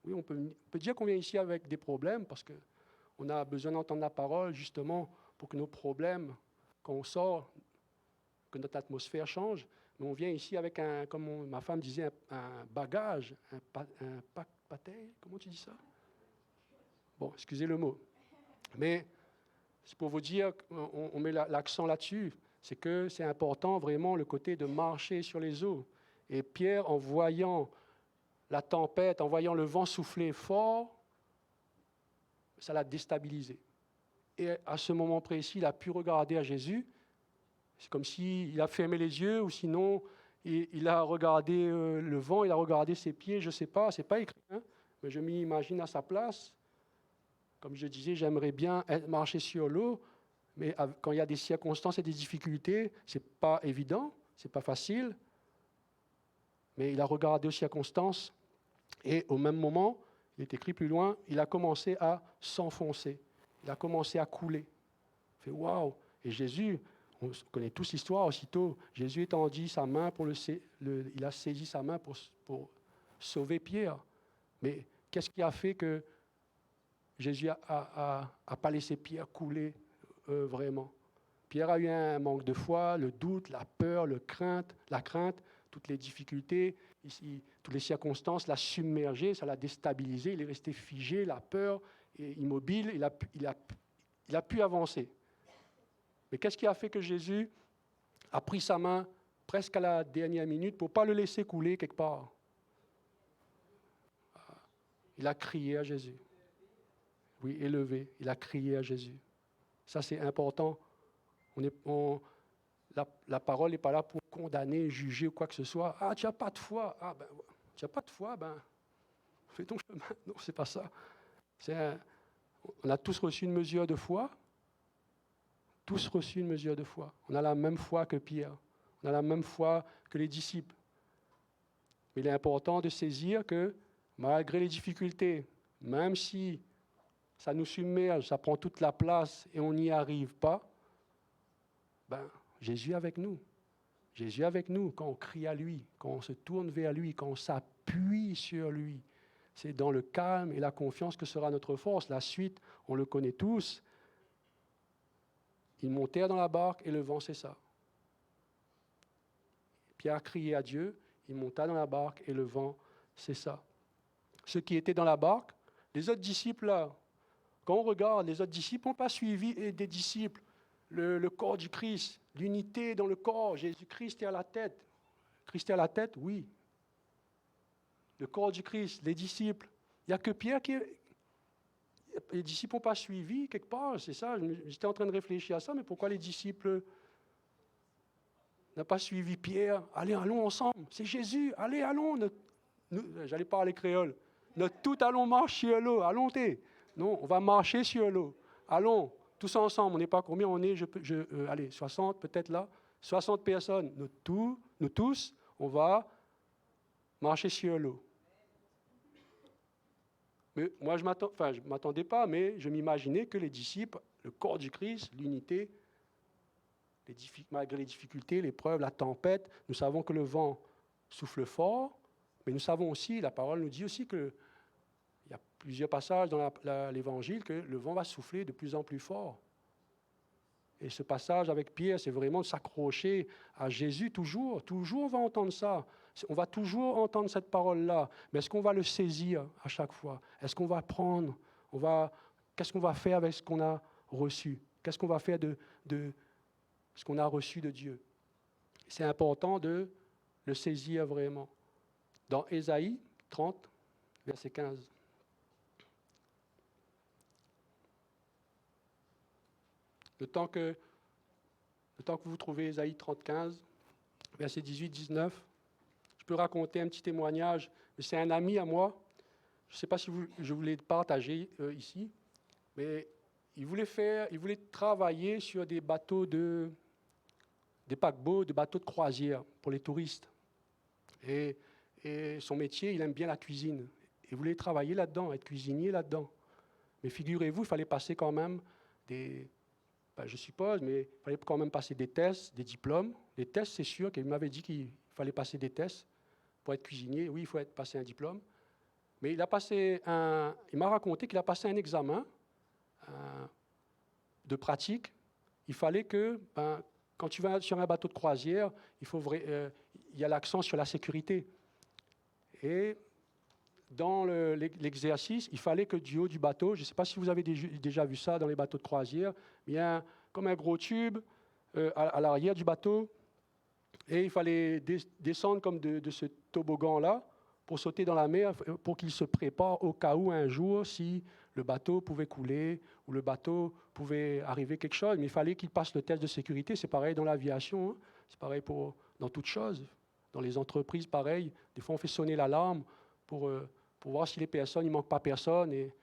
Oui, on peut dire qu'on vient ici avec des problèmes parce qu'on a besoin d'entendre la parole justement pour que nos problèmes, quand on sort, que notre atmosphère change. Mais on vient ici avec comme ma femme disait, un bagage, un pâté, comment tu dis ça? Bon, excusez le mot. Mais c'est pour vous dire, on met l'accent là-dessus, c'est que c'est important vraiment le côté de marcher sur les eaux. Et Pierre, en voyant la tempête, en voyant le vent souffler fort, ça l'a déstabilisé. Et à ce moment précis, il a pu regarder à Jésus. C'est comme s'il a fermé les yeux, ou sinon, il a regardé le vent, il a regardé ses pieds, je ne sais pas, ce n'est pas écrit, hein, mais je m'imagine à sa place. Comme je disais, j'aimerais bien marcher sur l'eau, mais quand il y a des circonstances et des difficultés, ce n'est pas évident, ce n'est pas facile. Mais il a regardé aux circonstances, et au même moment, il est écrit plus loin, il a commencé à s'enfoncer, il a commencé à couler. Il fait waouh! Et Jésus, on connaît tous l'histoire aussitôt, Jésus étendit sa main il a saisi sa main pour sauver Pierre. Mais qu'est-ce qui a fait que Jésus n'a pas laissé Pierre couler vraiment? Pierre a eu un manque de foi, le doute, la peur, la crainte, toutes les difficultés. ici, toutes les circonstances l'a submergé, ça l'a déstabilisé, il est resté figé, la peur, et immobile, il a pu avancer. Mais qu'est-ce qui a fait que Jésus a pris sa main presque à la dernière minute pour ne pas le laisser couler quelque part? Il a crié à Jésus. Oui, élevé, il a crié à Jésus. Ça, c'est important. La parole n'est pas là pour condamner, juger ou quoi que ce soit. Ah, tu n'as pas de foi. Ah, ben, tu n'as pas de foi, ben, fais ton chemin. Non, c'est pas ça. On a tous reçu une mesure de foi. Tous reçu une mesure de foi. On a la même foi que Pierre. On a la même foi que les disciples. Mais il est important de saisir que, malgré les difficultés, même si ça nous submerge, ça prend toute la place et on n'y arrive pas, ben, Jésus est avec nous. Jésus est avec nous quand on crie à lui, quand on se tourne vers lui, quand on s'appuie sur lui. C'est dans le calme et la confiance que sera notre force. La suite, on le connaît tous. Ils montèrent dans la barque et le vent cessa. Pierre criait à Dieu, il monta dans la barque et le vent cessa. Ceux qui étaient dans la barque, les autres disciples là, quand on regarde, les autres disciples n'ont pas suivi des disciples, le corps du Christ, l'unité dans le corps, Jésus-Christ est à la tête. Christ est à la tête, oui. Le corps du Christ, les disciples. Il n'y a que Pierre qui est... Les disciples n'ont pas suivi quelque part, c'est ça. J'étais en train de réfléchir à ça, mais pourquoi les disciples n'ont pas suivi Pierre? Allez, allons ensemble, c'est Jésus, allez, allons. J'allais parler créole. Nous tous allons marcher sur l'eau, allons. Non, on va marcher sur l'eau. Allons, tous ensemble, on n'est pas combien on est, allez, 60 peut-être là, 60 personnes. Nous tous, on va marcher sur l'eau. Mais moi, je ne m'attendais pas, mais je m'imaginais que les disciples, le corps du Christ, l'unité, malgré les difficultés, l'épreuve, la tempête, nous savons que le vent souffle fort, mais nous savons aussi, la parole nous dit aussi qu'il y a plusieurs passages dans l'Évangile que le vent va souffler de plus en plus fort. Et ce passage avec Pierre, c'est vraiment de s'accrocher à Jésus toujours. Toujours on va entendre ça. On va toujours entendre cette parole-là. Mais est-ce qu'on va le saisir à chaque fois? Est-ce qu'on va prendre? Qu'est-ce qu'on va faire avec ce qu'on a reçu? Qu'est-ce qu'on va faire de ce qu'on a reçu de Dieu? C'est important de le saisir vraiment. Dans Ésaïe 30, verset 15. Le temps que vous trouvez Ésaïe 30, 15, verset 18-19, je peux raconter un petit témoignage. C'est un ami à moi. Je ne sais pas si je voulais le partager ici, mais il voulait travailler sur des bateaux des paquebots, des bateaux de croisière pour les touristes. Et son métier, il aime bien la cuisine. Il voulait travailler là-dedans, être cuisinier là-dedans. Mais figurez-vous, il fallait passer quand même je suppose, mais il fallait quand même passer des tests, des diplômes. Les tests, c'est sûr qu'il m'avait dit qu'il fallait passer des tests pour être cuisinier. Oui, il faut passer un diplôme. Mais il m'a raconté qu'il a passé un examen de pratique. Il fallait que, quand tu vas sur un bateau de croisière, il y a l'accent sur la sécurité. Et dans l'exercice, il fallait que du haut du bateau, je ne sais pas si vous avez déjà vu ça dans les bateaux de croisière, il y a comme un gros tube à l'arrière du bateau, et il fallait descendre comme de ce toboggan-là pour sauter dans la mer, pour qu'il se prépare au cas où un jour, si le bateau pouvait couler ou le bateau pouvait arriver quelque chose, mais il fallait qu'il passe le test de sécurité. C'est pareil dans l'aviation, hein. C'est pareil dans toute chose. Dans les entreprises, pareil. Des fois, on fait sonner l'alarme pour voir si les personnes, il ne manque pas personne. Et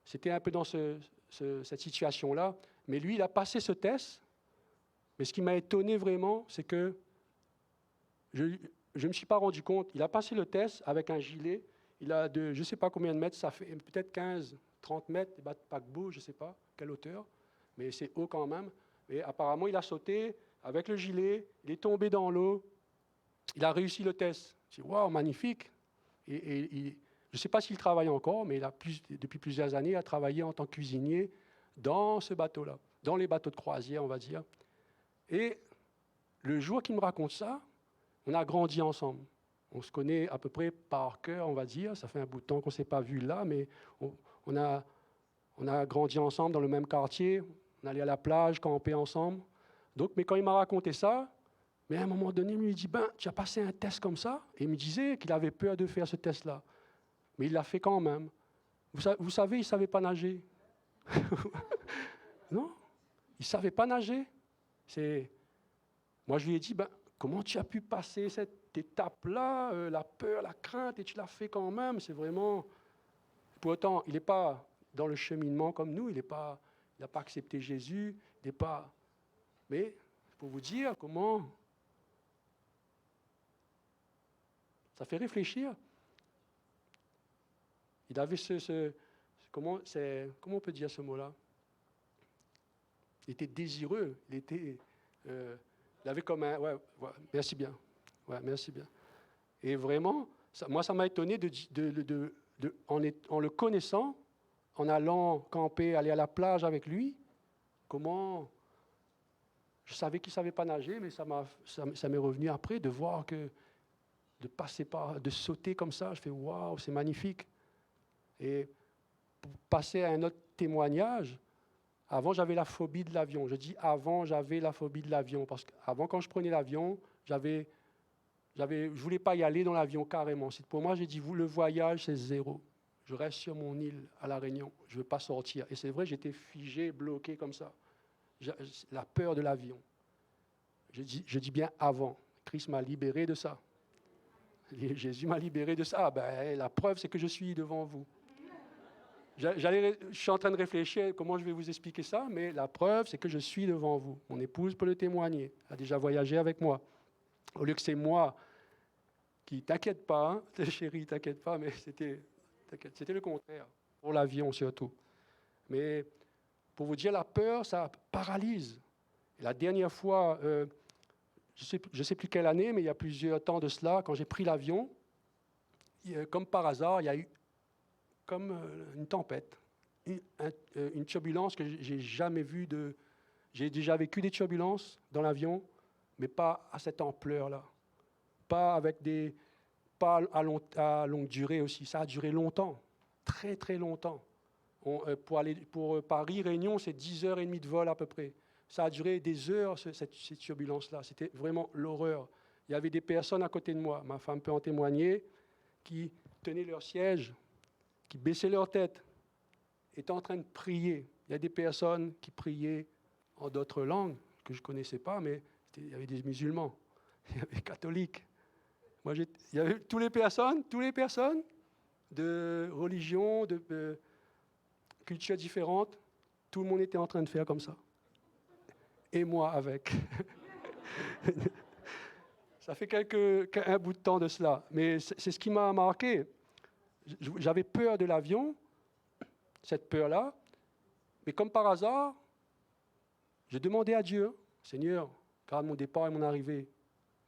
c'était un peu dans cette situation-là. Mais lui, il a passé ce test. Mais ce qui m'a étonné vraiment, c'est que je ne me suis pas rendu compte. Il a passé le test avec un gilet. Il a je ne sais pas combien de mètres, ça fait peut-être 15, 30 mètres, des paquebots, je ne sais pas quelle hauteur. Mais c'est haut quand même. Et apparemment, il a sauté avec le gilet. Il est tombé dans l'eau. Il a réussi le test. Je dis, waouh, magnifique. Et je ne sais pas s'il travaille encore, mais depuis plusieurs années, il a travaillé en tant que cuisinier dans ce bateau-là, dans les bateaux de croisière, on va dire. Et le jour qu'il me raconte ça, on a grandi ensemble. On se connaît à peu près par cœur, on va dire. Ça fait un bout de temps qu'on ne s'est pas vu là, mais on a grandi ensemble dans le même quartier. On allait à la plage, camper ensemble. Donc, mais quand il m'a raconté ça, mais à un moment donné, il me dit, tu as passé un test comme ça? Et il me disait qu'il avait peur de faire ce test-là. Mais il l'a fait quand même. Vous savez, il ne savait pas nager. Non, il ne savait pas nager. Moi, je lui ai dit, comment tu as pu passer cette étape-là, la peur, la crainte, et tu l'as fait quand même. C'est vraiment... Pour autant, il n'est pas dans le cheminement comme nous, il n'a pas accepté Jésus, il n'est pas... Mais, pour vous dire comment... Ça fait réfléchir. Il avait comment on peut dire ce mot-là? Il était désireux, il avait comme un... Ouais, merci bien. Ouais, merci bien. Et vraiment, moi, ça m'a étonné en le connaissant, en allant camper, aller à la plage avec lui, comment... Je savais qu'il ne savait pas nager, mais ça m'est revenu après de voir que de sauter comme ça, je fais waouh, c'est magnifique. Et pour passer à un autre témoignage, avant j'avais la phobie de l'avion. Je dis avant j'avais la phobie de l'avion, parce qu'avant quand je prenais l'avion, je ne voulais pas y aller dans l'avion carrément. Pour moi, j'ai dit, le voyage, c'est zéro. Je reste sur mon île à La Réunion, je ne veux pas sortir. Et c'est vrai, j'étais figé, bloqué comme ça. La peur de l'avion. Je dis bien avant. Christ m'a libéré de ça. Jésus m'a libéré de ça. La preuve, c'est que je suis devant vous. Je suis en train de réfléchir comment je vais vous expliquer ça, mais la preuve, c'est que je suis devant vous. Mon épouse peut le témoigner. Elle a déjà voyagé avec moi. Au lieu que c'est moi qui, t'inquiète pas, hein, chérie, t'inquiète pas, mais c'était le contraire, pour l'avion surtout. Mais pour vous dire, la peur, ça paralyse. Et la dernière fois, je ne sais plus quelle année, mais il y a plusieurs temps de cela, quand j'ai pris l'avion, comme par hasard, il y a eu comme une tempête, une turbulence que j'ai jamais vue. J'ai déjà vécu des turbulences dans l'avion, mais pas à cette ampleur-là. Pas à longue durée aussi. Ça a duré longtemps, très très longtemps. Pour Paris-Réunion, c'est 10h30 de vol à peu près. Ça a duré des heures, cette turbulence-là. C'était vraiment l'horreur. Il y avait des personnes à côté de moi, ma femme peut en témoigner, qui tenaient leur siège, qui baissaient leur tête, étaient en train de prier. Il y a des personnes qui priaient en d'autres langues que je ne connaissais pas, mais il y avait des musulmans, il y avait des catholiques. Il y avait toutes les personnes de religions, de cultures différentes, tout le monde était en train de faire comme ça. Et moi avec. Ça fait un bout de temps de cela. Mais c'est ce qui m'a marqué. J'avais peur de l'avion, cette peur-là. Mais comme par hasard, je demandais à Dieu, Seigneur, garde mon départ et mon arrivée.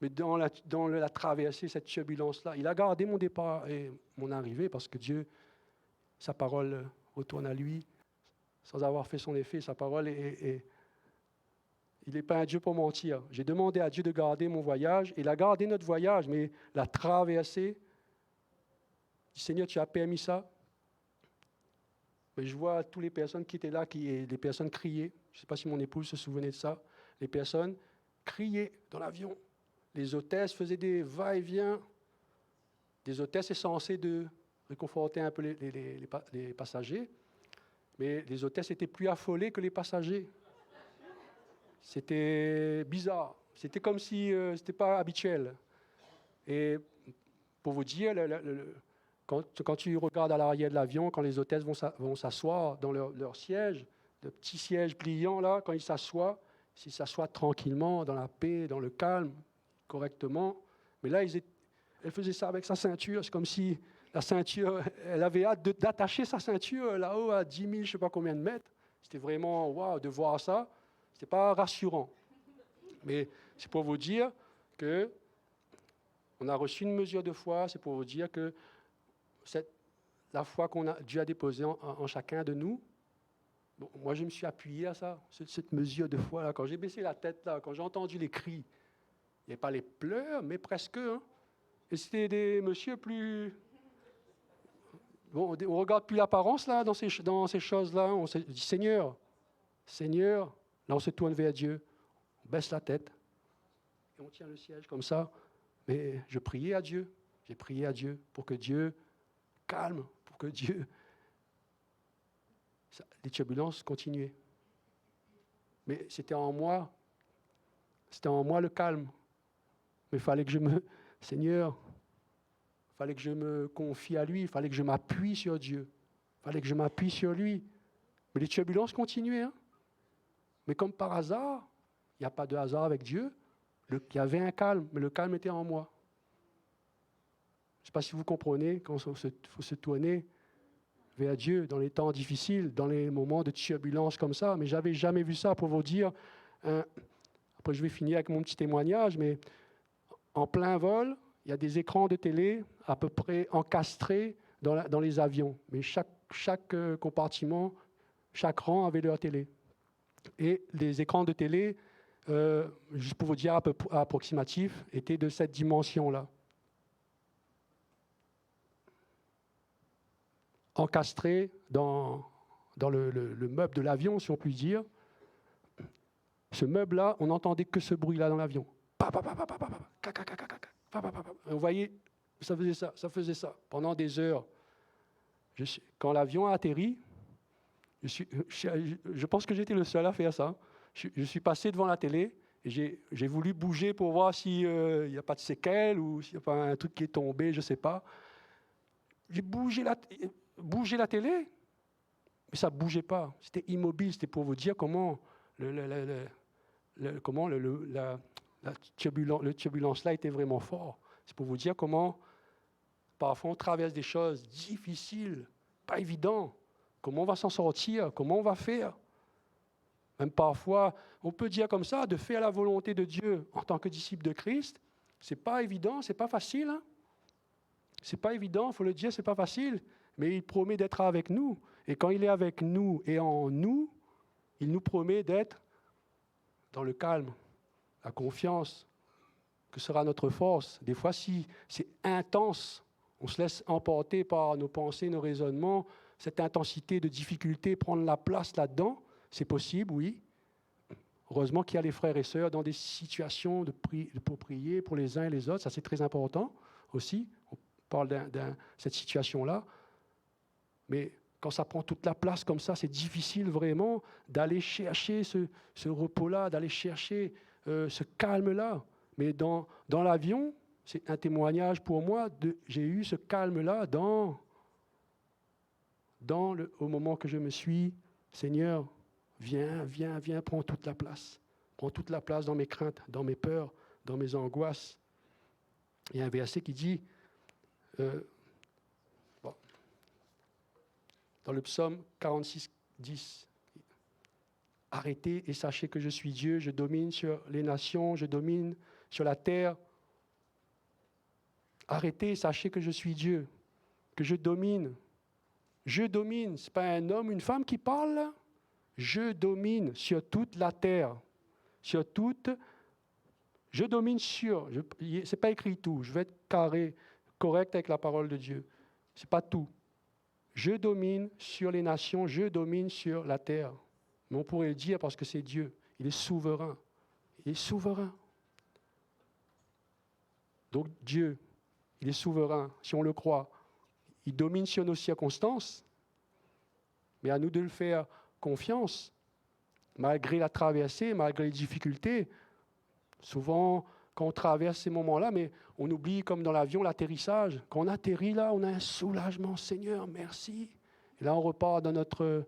Mais dans la traversée, cette turbulence-là, il a gardé mon départ et mon arrivée parce que Dieu, sa parole retourne à lui sans avoir fait son effet. Sa parole il n'est pas un Dieu pour mentir. J'ai demandé à Dieu de garder mon voyage. Il a gardé notre voyage, mais la traversée, Seigneur, tu as permis ça. Mais je vois toutes les personnes qui étaient là, les personnes criaient. Je ne sais pas si mon épouse se souvenait de ça. Les personnes criaient dans l'avion. Les hôtesses faisaient des va-et-vient. Des hôtesses, c'est censé de réconforter un peu les passagers. Mais les hôtesses étaient plus affolées que les passagers. C'était bizarre. C'était comme si ce n'était pas habituel. Et pour vous dire, quand tu regardes à l'arrière de l'avion, quand les hôtesses vont s'asseoir dans leur siège, le petit siège pliant là, quand ils s'assoient tranquillement, dans la paix, dans le calme, correctement. Mais là, elle faisait ça avec sa ceinture. C'est comme si la ceinture, elle avait hâte d'attacher sa ceinture là-haut à 10 000, je ne sais pas combien de mètres. C'était vraiment, waouh, de voir ça. Ce n'était pas rassurant. Mais c'est pour vous dire qu'on a reçu une mesure de foi. C'est pour vous dire que la foi Dieu a déposée en chacun de nous, bon, moi je me suis appuyé à ça, cette mesure de foi. Là. Quand j'ai baissé la tête, là, quand j'ai entendu les cris, il n'y avait pas les pleurs, mais presque. Hein. Et c'était des messieurs plus... Bon, on ne regarde plus l'apparence là, dans ces choses-là. On se dit Seigneur, Seigneur. Là, on se tourne vers Dieu. On baisse la tête. Et on tient le siège comme ça. Mais je priais à Dieu. J'ai prié à Dieu pour que Dieu calme, pour que Dieu... Les turbulences continuaient. Mais c'était en moi le calme. Mais il fallait que Seigneur, il fallait que je me confie à lui, il fallait que je m'appuie sur Dieu, il fallait que je m'appuie sur lui. Mais les turbulences continuaient. Hein? Mais comme par hasard, il n'y a pas de hasard avec Dieu, il y avait un calme, mais le calme était en moi. Je ne sais pas si vous comprenez, quand il faut se tourner vers Dieu dans les temps difficiles, dans les moments de turbulence comme ça, mais je n'avais jamais vu ça pour vous dire. Après, je vais finir avec mon petit témoignage, mais en plein vol, il y a des écrans de télé à peu près encastrés dans les avions. Mais chaque compartiment, chaque rang avait leur télé. Et les écrans de télé, juste pour vous dire à peu approximatif, étaient de cette dimension-là. Encastrés dans le meuble de l'avion, si on peut dire. Ce meuble-là, on n'entendait que ce bruit-là dans l'avion. Vous voyez, ça faisait ça pendant des heures. Quand l'avion a atterri, je pense que j'étais le seul à faire ça. Je suis passé devant la télé et j'ai voulu bouger pour voir s'il n'y a pas de séquelles ou s'il n'y a pas un truc qui est tombé, je ne sais pas. J'ai bougé la télé, mais ça ne bougeait pas. C'était immobile. C'était pour vous dire comment la turbulence-là était vraiment fort. C'est pour vous dire comment, parfois, on traverse des choses difficiles, pas évidentes. Comment on va s'en sortir? Comment on va faire? Même parfois, on peut dire comme ça, de faire la volonté de Dieu en tant que disciple de Christ, c'est pas évident, c'est pas facile. Hein? C'est pas évident, il faut le dire, c'est pas facile. Mais il promet d'être avec nous. Et quand il est avec nous et en nous, il nous promet d'être dans le calme, la confiance, que sera notre force. Des fois, si c'est intense, on se laisse emporter par nos pensées, nos raisonnements, cette intensité de difficulté, prendre la place là-dedans, c'est possible, oui. Heureusement qu'il y a les frères et sœurs dans des situations pour prier pour les uns et les autres, ça c'est très important aussi. On parle de cette situation-là. Mais quand ça prend toute la place comme ça, c'est difficile vraiment d'aller chercher ce repos-là, d'aller chercher ce calme-là. Mais dans l'avion, c'est un témoignage pour moi, j'ai eu ce calme-là au moment que je me suis, Seigneur, viens, prends toute la place. Prends toute la place dans mes craintes, dans mes peurs, dans mes angoisses. Il y a un verset qui dit, dans le psaume 46, 10, « Arrêtez et sachez que je suis Dieu, je domine sur les nations, je domine sur la terre. Arrêtez et sachez que je suis Dieu, que je domine. Je domine, ce n'est pas un homme, une femme qui parle là. Je domine sur toute la terre, je domine sur, ce n'est pas écrit tout, je vais être correct avec la parole de Dieu, ce n'est pas tout. Je domine sur les nations, je domine sur la terre. Mais on pourrait le dire parce que c'est Dieu, il est souverain. Il est souverain. Donc Dieu, il est souverain, si on le croit. Il domine sur nos circonstances, mais à nous de le faire confiance, malgré la traversée, malgré les difficultés. Souvent, quand on traverse ces moments-là, mais on oublie, comme dans l'avion, l'atterrissage. Quand on atterrit là, on a un soulagement. Seigneur, merci. Et là, on repart dans notre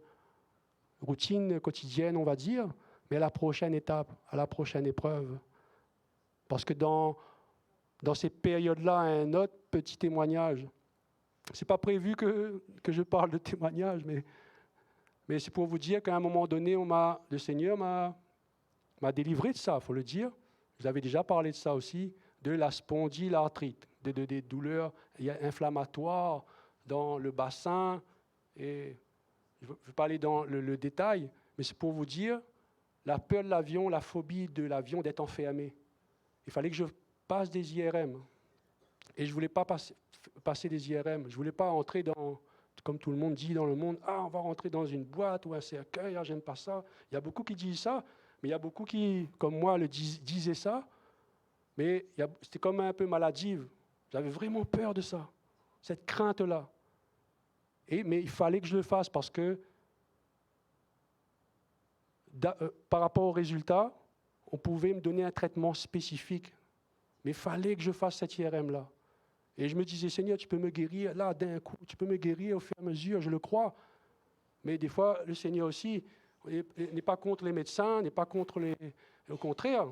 routine quotidienne, on va dire, mais à la prochaine étape, à la prochaine épreuve. Parce que dans ces périodes-là, un autre petit témoignage. Ce n'est pas prévu que je parle de témoignage, mais c'est pour vous dire qu'à un moment donné, le Seigneur m'a délivré de ça, il faut le dire. Vous avez déjà parlé de ça aussi, de la spondylarthrite, des douleurs inflammatoires dans le bassin. Et je ne vais pas aller dans le détail, mais c'est pour vous dire la peur de l'avion, la phobie de l'avion d'être enfermé. Il fallait que je passe des IRM. Et je ne voulais pas passer des IRM. Je ne voulais pas entrer dans, comme tout le monde dit dans le monde, ah, on va rentrer dans une boîte ou un cercueil, ah, j'aime pas ça. Il y a beaucoup qui disent ça, mais il y a beaucoup qui, comme moi, disaient ça. Mais c'était comme un peu maladive. J'avais vraiment peur de ça, cette crainte-là. Mais il fallait que je le fasse parce que par rapport aux résultats, on pouvait me donner un traitement spécifique. Mais il fallait que je fasse cette IRM-là. Et je me disais, Seigneur, tu peux me guérir là d'un coup, tu peux me guérir au fur et à mesure, je le crois. Mais des fois, le Seigneur aussi n'est pas contre les médecins, n'est pas contre les... Au contraire.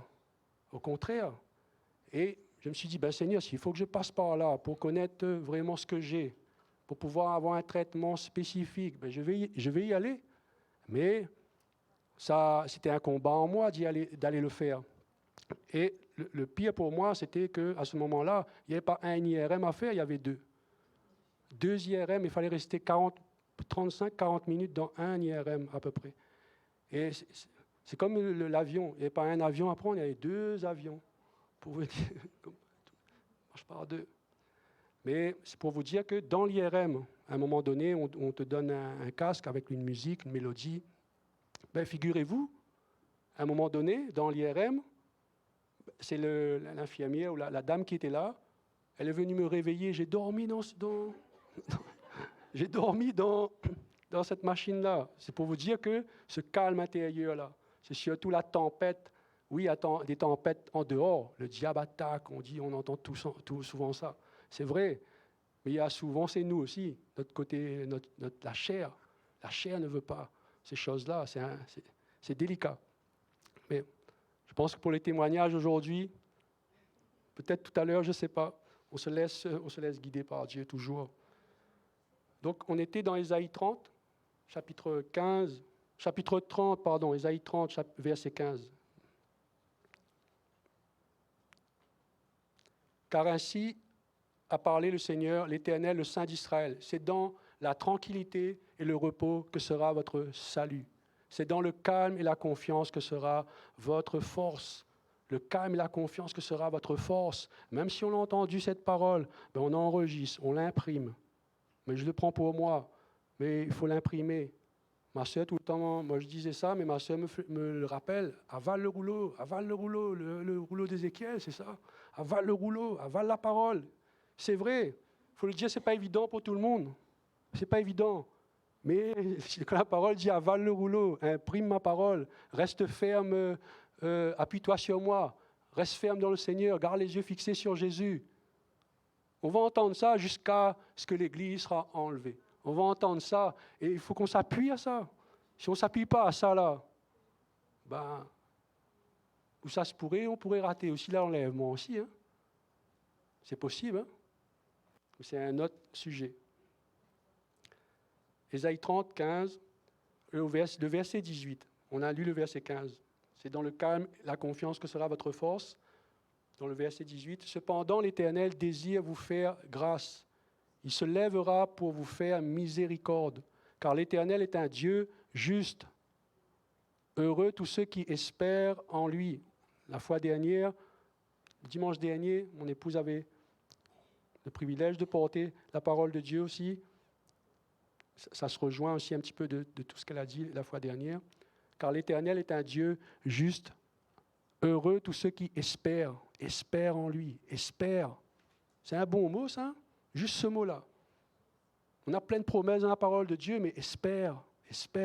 Au contraire. Et je me suis dit, ben Seigneur, s'il faut que je passe par là pour connaître vraiment ce que j'ai, pour pouvoir avoir un traitement spécifique, ben je vais y aller. Mais ça, c'était un combat en moi d'aller le faire. Et le pire pour moi, c'était qu'à ce moment-là, il n'y avait pas un IRM à faire, il y avait deux. Deux IRM, il fallait rester 35-40 minutes dans un IRM à peu près. Et c'est comme l'avion. Il n'y avait pas un avion à prendre, il y avait deux avions. Pour vous dire, je pars deux. Mais c'est pour vous dire que dans l'IRM, à un moment donné, on te donne un casque avec une musique, une mélodie. Ben, figurez-vous, à un moment donné, dans l'IRM, c'est l'infirmière ou la dame qui était là, elle est venue me réveiller. J'ai dormi j'ai dormi dans cette machine-là. C'est pour vous dire que ce calme intérieur-là, c'est surtout la tempête. Oui, il y a des tempêtes en dehors. Le diable attaque, on entend tout souvent ça. C'est vrai. Mais il y a souvent, c'est nous aussi, notre côté, la chair. La chair ne veut pas ces choses-là. C'est délicat. Mais je pense que pour les témoignages aujourd'hui, peut-être tout à l'heure, je ne sais pas, on se laisse guider par Dieu toujours. Donc, on était dans Ésaïe 30, chapitre 30, pardon, Ésaïe 30, verset 15. Car ainsi a parlé le Seigneur, l'Éternel, le Saint d'Israël. C'est dans la tranquillité et le repos que sera votre salut. C'est dans le calme et la confiance que sera votre force. Le calme et la confiance que sera votre force. Même si on a entendu cette parole, ben on enregistre, on l'imprime. Mais je le prends pour moi. Mais il faut l'imprimer. Ma soeur, tout le temps, moi je disais ça, mais ma soeur me le rappelle. Avale le rouleau, le rouleau d'Ézéchiel, c'est ça. Avale le rouleau, avale la parole. C'est vrai. Il faut le dire, ce n'est pas évident pour tout le monde. Ce n'est pas évident. Mais quand la parole dit avale le rouleau, imprime ma parole, reste ferme, appuie-toi sur moi, reste ferme dans le Seigneur, garde les yeux fixés sur Jésus. On va entendre ça jusqu'à ce que l'Église sera enlevée. On va entendre ça et il faut qu'on s'appuie à ça. Si on ne s'appuie pas à ça là, ben, où ça se pourrait, on pourrait rater aussi l'enlèvement aussi. Hein. C'est possible, hein. C'est un autre sujet. Ésaïe 30, 15, le verset 18. On a lu le verset 15. C'est dans le calme, la confiance que sera votre force. Dans le verset 18. Cependant, l'Éternel désire vous faire grâce. Il se lèvera pour vous faire miséricorde. Car l'Éternel est un Dieu juste. Heureux tous ceux qui espèrent en lui. La fois dernière, le dimanche dernier, mon épouse avait le privilège de porter la parole de Dieu aussi. Ça se rejoint aussi un petit peu de tout ce qu'elle a dit la fois dernière. Car l'Éternel est un Dieu juste. Heureux tous ceux qui espèrent en lui, espèrent. C'est un bon mot, ça? Juste ce mot-là. On a plein de promesses dans la parole de Dieu, mais espère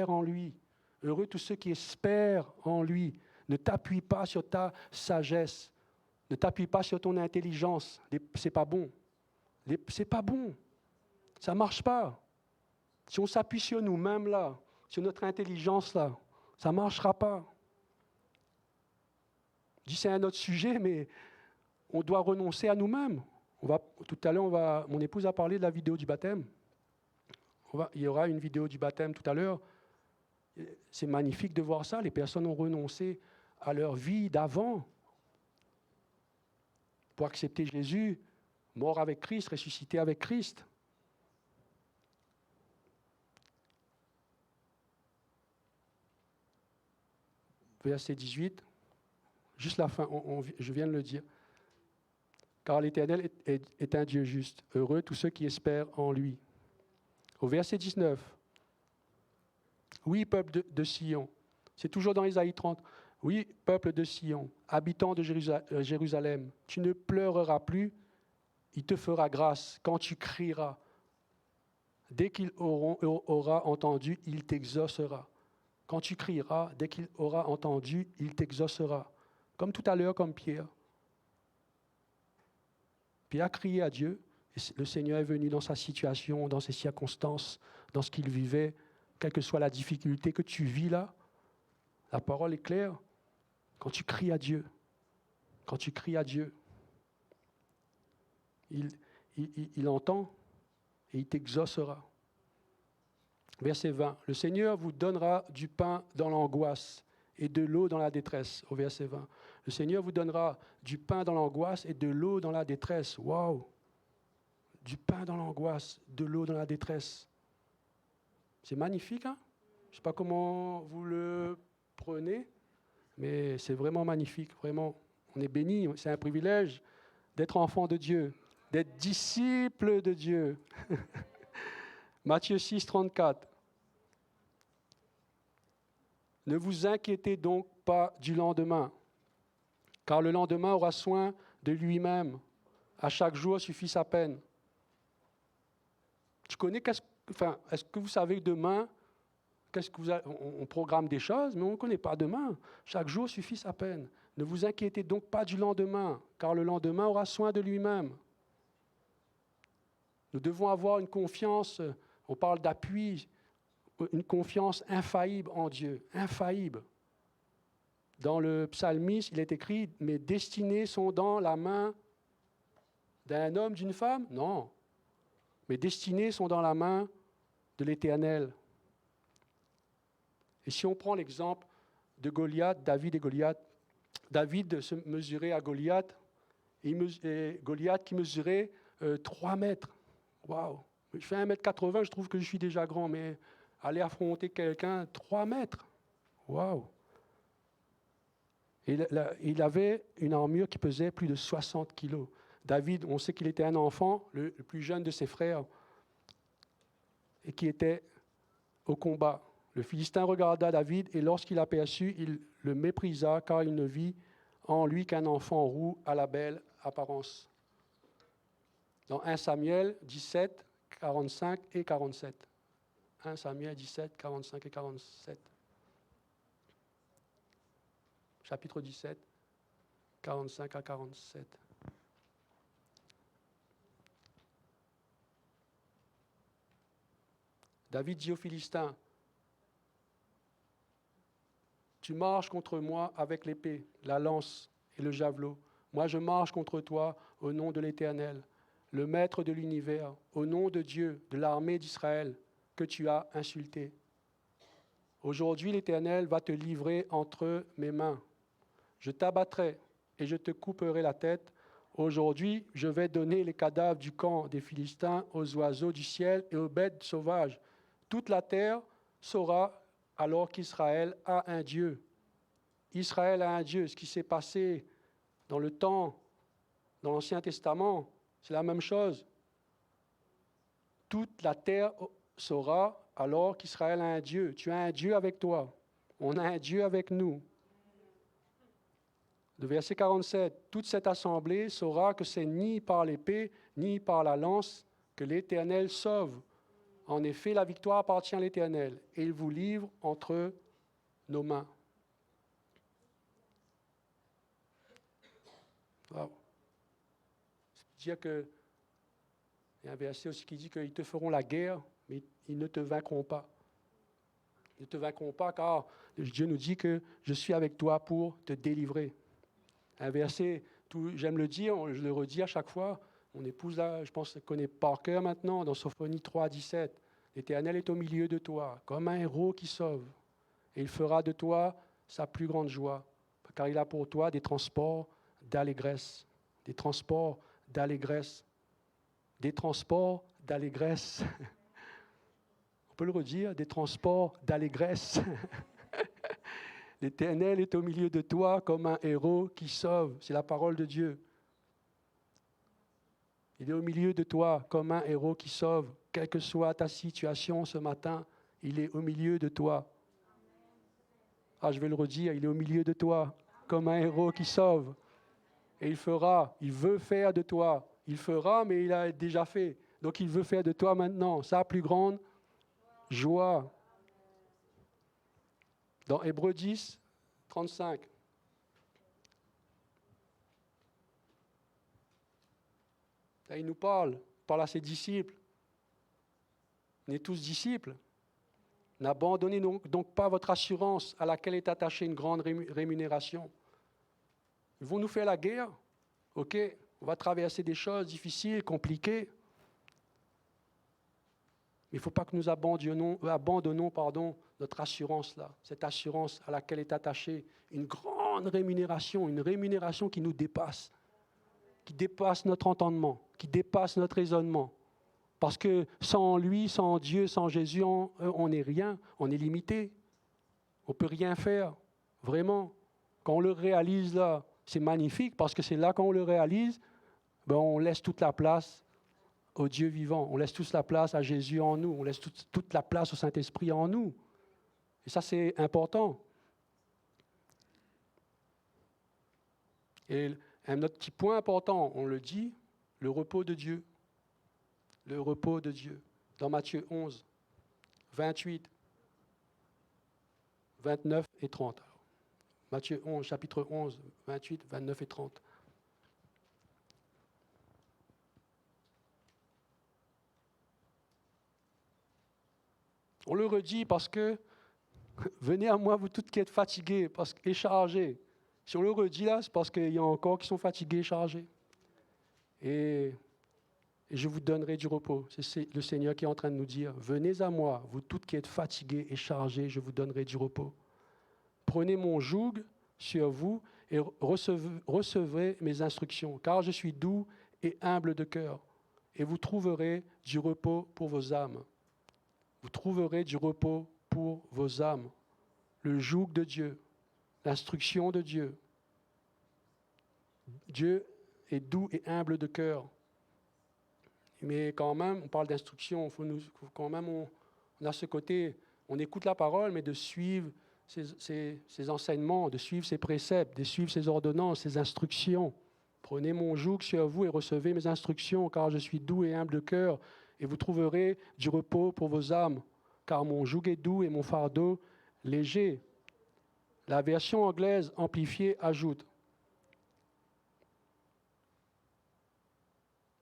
en lui. Heureux tous ceux qui espèrent en lui. Ne t'appuie pas sur ta sagesse. Ne t'appuie pas sur ton intelligence. C'est pas bon. C'est pas bon. Ça ne marche pas. Si on s'appuie sur nous-mêmes là, sur notre intelligence là, ça ne marchera pas. Je dis c'est un autre sujet, mais on doit renoncer à nous-mêmes. Tout à l'heure, mon épouse a parlé de la vidéo du baptême. Il y aura une vidéo du baptême tout à l'heure. C'est magnifique de voir ça. Les personnes ont renoncé à leur vie d'avant pour accepter Jésus, mort avec Christ, ressuscité avec Christ. Verset 18, juste la fin, je viens de le dire. car l'Éternel est un Dieu juste. Heureux tous ceux qui espèrent en lui. Au verset 19. Oui, peuple de Sion. C'est toujours dans Ésaïe 30. Oui, peuple de Sion, habitant de Jérusalem, tu ne pleureras plus, il te fera grâce quand tu crieras. Dès qu'il aura entendu, il t'exaucera. Quand tu crieras, dès qu'il aura entendu, il t'exaucera. Comme tout à l'heure, comme Pierre. Pierre a crié à Dieu, et le Seigneur est venu dans sa situation, dans ses circonstances, dans ce qu'il vivait, quelle que soit la difficulté que tu vis là. La parole est claire. Quand tu cries à Dieu, il entend et il t'exaucera. Verset 20. Le Seigneur vous donnera du pain dans l'angoisse et de l'eau dans la détresse. Au verset 20. Le Seigneur vous donnera du pain dans l'angoisse et de l'eau dans la détresse. Waouh! Du pain dans l'angoisse, de l'eau dans la détresse. C'est magnifique, hein? Je ne sais pas comment vous le prenez, mais c'est vraiment magnifique, vraiment. On est béni, c'est un privilège d'être enfant de Dieu, d'être disciple de Dieu. Matthieu 6, 34. Ne vous inquiétez donc pas du lendemain, car le lendemain aura soin de lui-même. À chaque jour suffit sa peine. Tu connais, est-ce que vous savez que demain, on programme des choses, mais on ne connaît pas demain. Chaque jour suffit sa peine. Ne vous inquiétez donc pas du lendemain, car le lendemain aura soin de lui-même. Nous devons avoir une confiance, on parle d'appui, une confiance infaillible en Dieu, infaillible. Dans le psalmiste, il est écrit « Mes destinées sont dans la main d'un homme, d'une femme ?» Non. Mes destinées sont dans la main de l'Éternel. Et si on prend l'exemple de Goliath, David et Goliath, David se mesurait à Goliath, et Goliath qui mesurait 3 mètres. Waouh! Je fais 1,80 m, je trouve que je suis déjà grand, mais aller affronter quelqu'un, 3 mètres. Waouh! Il avait une armure qui pesait plus de 60 kilos. David, on sait qu'il était un enfant, le plus jeune de ses frères, et qui était au combat. Le Philistin regarda David et lorsqu'il aperçut, il le méprisa car il ne vit en lui qu'un enfant roux à la belle apparence. Dans 1 Samuel 17, 45 et 47. 1 Samuel 17, 45 et 47. Chapitre 17, 45 à 47. David dit aux Philistins, « Tu marches contre moi avec l'épée, la lance et le javelot. Moi, je marche contre toi au nom de l'Éternel, le Maître de l'univers, au nom de Dieu, de l'armée d'Israël, que tu as insulté. Aujourd'hui, l'Éternel va te livrer entre mes mains. Je t'abattrai et je te couperai la tête. Aujourd'hui, je vais donner les cadavres du camp des Philistins aux oiseaux du ciel et aux bêtes sauvages. Toute la terre saura alors qu'Israël a un Dieu. Israël a un Dieu. Ce qui s'est passé dans le temps, dans l'Ancien Testament, c'est la même chose. Toute la terre saura alors qu'Israël a un Dieu. Tu as un Dieu avec toi. On a un Dieu avec nous. Le verset 47, toute cette assemblée saura que c'est ni par l'épée, ni par la lance que l'Éternel sauve. En effet, la victoire appartient à l'Éternel, et il vous livre entre nos mains. Wow. C'est-à-dire que, il y a un verset aussi qui dit qu'ils te feront la guerre, mais ils ne te vaincront pas. Ils ne te vaincront pas, car Dieu nous dit que je suis avec toi pour te délivrer. Un verset, j'aime le dire, je le redis à chaque fois, mon épouse, là, je pense, connaît par cœur maintenant, dans Sophonie 3, 17. L'Éternel est au milieu de toi, comme un héros qui sauve. Et il fera de toi sa plus grande joie, car il a pour toi des transports d'allégresse. Des transports d'allégresse. Des transports d'allégresse. On peut le redire, des transports d'allégresse. L'Éternel est au milieu de toi comme un héros qui sauve. C'est la parole de Dieu. Il est au milieu de toi comme un héros qui sauve. Quelle que soit ta situation ce matin, il est au milieu de toi. Ah, je vais le redire, il est au milieu de toi comme un héros qui sauve. Et il fera, il veut faire de toi. Il fera, mais il a déjà fait. Donc il veut faire de toi maintenant sa plus grande joie. Dans Hébreux 10, 35. Là, il nous parle à ses disciples. On est tous disciples. N'abandonnez donc pas votre assurance à laquelle est attachée une grande rémunération. Ils vont nous faire la guerre. OK, on va traverser des choses difficiles, compliquées. Mais il ne faut pas que nous abandonnons notre assurance là, cette assurance à laquelle est attachée une grande rémunération, une rémunération qui nous dépasse, qui dépasse notre entendement, qui dépasse notre raisonnement. Parce que sans lui, sans Dieu, sans Jésus, on n'est rien, on est limité. On ne peut rien faire, vraiment. Quand on le réalise là, c'est magnifique parce que c'est là qu'on le réalise, on laisse toute la place au Dieu vivant. On laisse toute la place à Jésus en nous. On laisse toute la place au Saint-Esprit en nous. Et ça, c'est important. Et un autre petit point important, on le dit, le repos de Dieu. Le repos de Dieu. Dans Matthieu 11, 28, 29 et 30. Alors, Matthieu 11, chapitre 11, 28, 29 et 30. On le redit parce que venez à moi, vous tous qui êtes fatigués et chargés. Si on le redit là, c'est parce qu'il y a encore qui sont fatigués et chargés. Et je vous donnerai du repos. C'est le Seigneur qui est en train de nous dire, venez à moi, vous tous qui êtes fatigués et chargés, je vous donnerai du repos. Prenez mon joug sur vous et recevez mes instructions, car je suis doux et humble de cœur, et vous trouverez du repos pour vos âmes. Vous trouverez du repos pour vos âmes. Le joug de Dieu, l'instruction de Dieu. Dieu est doux et humble de cœur. Mais quand même, on parle d'instruction, on a ce côté, on écoute la parole, mais de suivre ses enseignements, de suivre ses préceptes, de suivre ses ordonnances, ses instructions. Prenez mon joug sur vous et recevez mes instructions, car je suis doux et humble de cœur, et vous trouverez du repos pour vos âmes, car mon joug est doux et mon fardeau léger. La version anglaise amplifiée ajoute.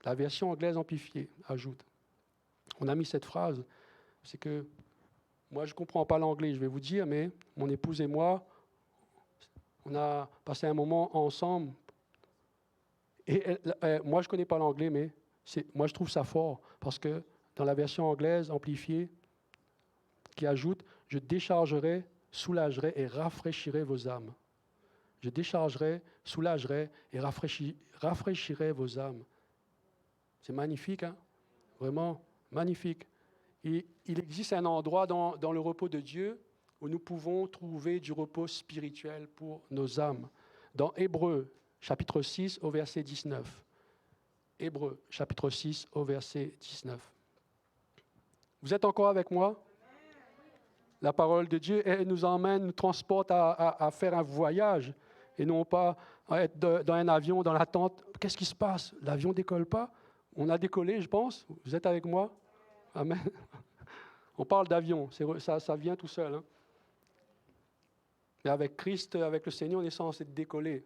La version anglaise amplifiée ajoute. On a mis cette phrase, c'est que moi je ne comprends pas l'anglais, je vais vous dire, mais mon épouse et moi, on a passé un moment ensemble. Et moi je ne connais pas l'anglais, mais moi je trouve ça fort, parce que dans la version anglaise amplifiée, qui ajoute, je déchargerai, soulagerai et rafraîchirai vos âmes. Je déchargerai, soulagerai et rafraîchirai vos âmes. C'est magnifique, hein? Vraiment magnifique. Et il existe un endroit dans le repos de Dieu où nous pouvons trouver du repos spirituel pour nos âmes. Dans Hébreux, chapitre 6, au verset 19. Hébreux, chapitre 6, au verset 19. Vous êtes encore avec moi? La parole de Dieu, elle nous emmène, nous transporte à faire un voyage et non pas à être dans un avion, dans l'attente. Qu'est-ce qui se passe? L'avion ne décolle pas? On a décollé, je pense. Vous êtes avec moi? Amen. On parle d'avion, ça vient tout seul. Hein. Mais avec Christ, avec le Seigneur, on est censé décoller.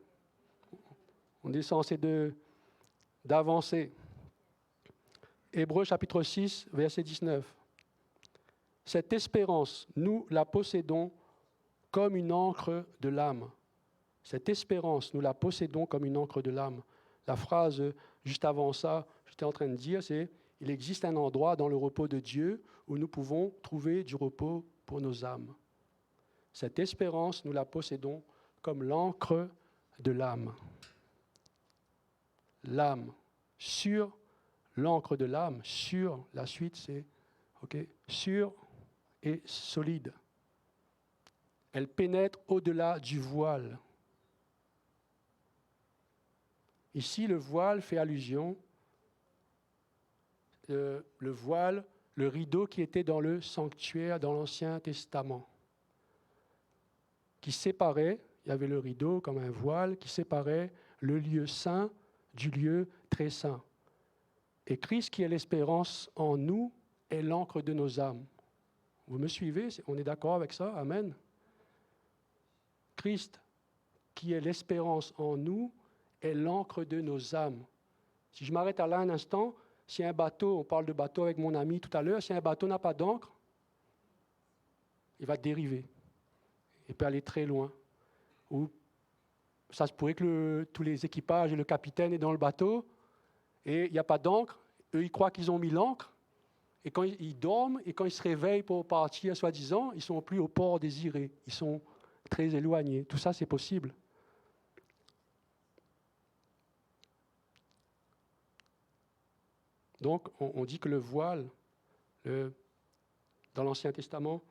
On est censé d'avancer. Hébreux chapitre 6, verset 19. Cette espérance, nous la possédons comme une encre de l'âme. Cette espérance, nous la possédons comme une encre de l'âme. La phrase juste avant ça, j'étais en train de dire, c'est « Il existe un endroit dans le repos de Dieu où nous pouvons trouver du repos pour nos âmes. » Cette espérance, nous la possédons comme l'encre de l'âme. L'âme, sur l'encre de l'âme, sur, la suite c'est, sur et solide. Elle pénètre au-delà du voile. Ici, le voile fait allusion le voile, le rideau qui était dans le sanctuaire dans l'Ancien Testament, qui séparait, il y avait le rideau comme un voile, qui séparait le lieu saint du lieu très saint. Et Christ, qui est l'espérance en nous, est l'encre de nos âmes. Vous me suivez? On est d'accord avec ça? Amen. Christ, qui est l'espérance en nous, est l'encre de nos âmes. Si je m'arrête là un instant, si un bateau, on parle de bateau avec mon ami tout à l'heure, si un bateau n'a pas d'encre, il va dériver. Il peut aller très loin. Ou ça se pourrait que tous les équipages et le capitaine est dans le bateau et il n'y a pas d'encre. Eux, ils croient qu'ils ont mis l'encre. Et quand ils dorment et quand ils se réveillent pour partir, soi-disant, ils ne sont plus au port désiré. Ils sont très éloignés. Tout ça, c'est possible. Donc, on dit que le voile, dans l'Ancien Testament,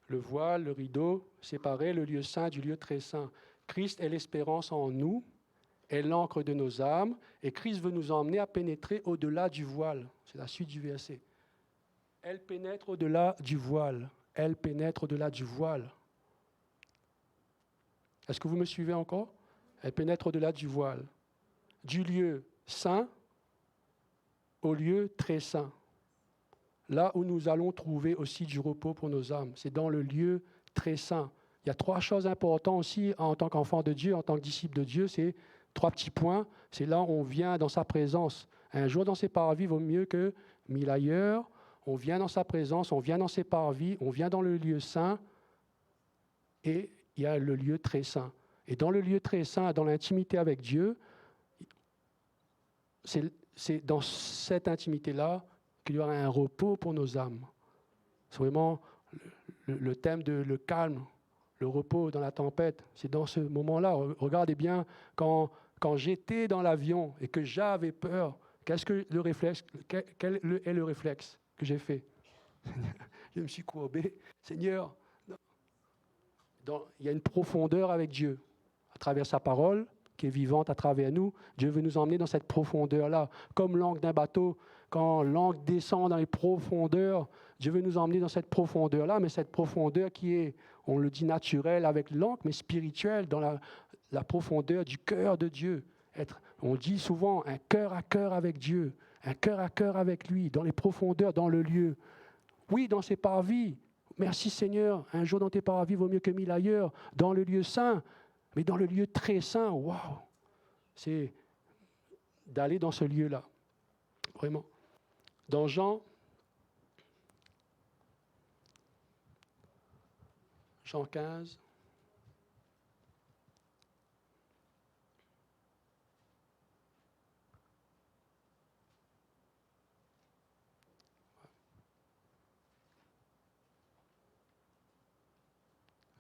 le voile, le rideau, séparait le lieu saint du lieu très saint. Christ est l'espérance en nous, est l'encre de nos âmes, et Christ veut nous emmener à pénétrer au-delà du voile. C'est la suite du verset. Elle pénètre au-delà du voile. Elle pénètre au-delà du voile. Est-ce que vous me suivez encore? Elle pénètre au-delà du voile. Du lieu saint au lieu très saint. Là où nous allons trouver aussi du repos pour nos âmes. C'est dans le lieu très saint. Il y a 3 choses importantes aussi en tant qu'enfant de Dieu, en tant que disciple de Dieu. C'est 3 petits points. C'est là où on vient dans sa présence. Un jour dans ses parvis vaut mieux que 1000 ailleurs. On vient dans sa présence, on vient dans ses parvis, on vient dans le lieu saint et il y a le lieu très saint. Et dans le lieu très saint, dans l'intimité avec Dieu, c'est dans cette intimité-là qu'il y aura un repos pour nos âmes. C'est vraiment le thème de le calme, le repos dans la tempête. C'est dans ce moment-là. Regardez bien, quand j'étais dans l'avion et que j'avais peur, quel est le réflexe que j'ai fait? Je me suis courbé. Seigneur, il y a une profondeur avec Dieu. À travers sa parole, qui est vivante à travers nous, Dieu veut nous emmener dans cette profondeur-là. Comme l'ancre d'un bateau, quand l'ancre descend dans les profondeurs, Dieu veut nous emmener dans cette profondeur-là, mais cette profondeur qui est, on le dit naturelle avec l'ancre, mais spirituelle, dans la profondeur du cœur de Dieu. On dit souvent un cœur à cœur avec Dieu, un cœur à cœur avec lui, dans les profondeurs, dans le lieu. Oui, dans ses parvis. Merci Seigneur, un jour dans tes parvis vaut mieux que 1000 ailleurs, dans le lieu saint, mais dans le lieu très saint, waouh! C'est d'aller dans ce lieu-là, vraiment. Dans Jean 15,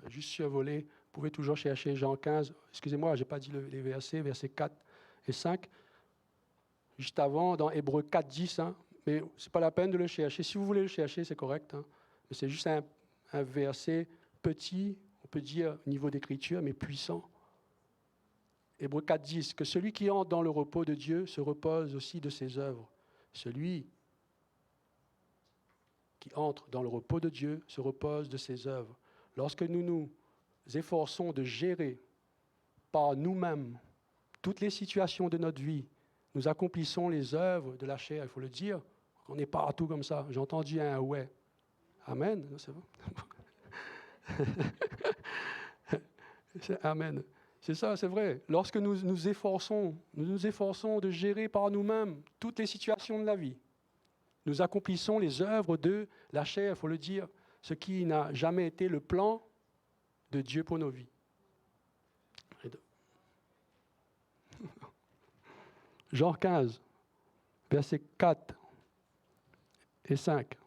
juste survoler, vous pouvez toujours chercher Jean 15, excusez-moi, je n'ai pas dit les versets 4 et 5, juste avant, dans Hébreux 4, 10, mais ce n'est pas la peine de le chercher. Si vous voulez le chercher, c'est correct, mais c'est juste un verset petit, on peut dire au niveau d'écriture, mais puissant. Hébreux 4, 10, que celui qui entre dans le repos de Dieu se repose aussi de ses œuvres. Celui qui entre dans le repos de Dieu se repose de ses œuvres. Lorsque nous nous efforçons de gérer par nous-mêmes toutes les situations de notre vie, nous accomplissons les œuvres de la chair, il faut le dire. On n'est pas partout comme ça. J'ai entendu un « ouais ». Amen. C'est bon. Amen. C'est ça, c'est vrai. Lorsque nous nous efforçons de gérer par nous-mêmes toutes les situations de la vie, nous accomplissons les œuvres de la chair, il faut le dire, ce qui n'a jamais été le plan de Dieu pour nos vies. Jean 15, versets 4 et 5.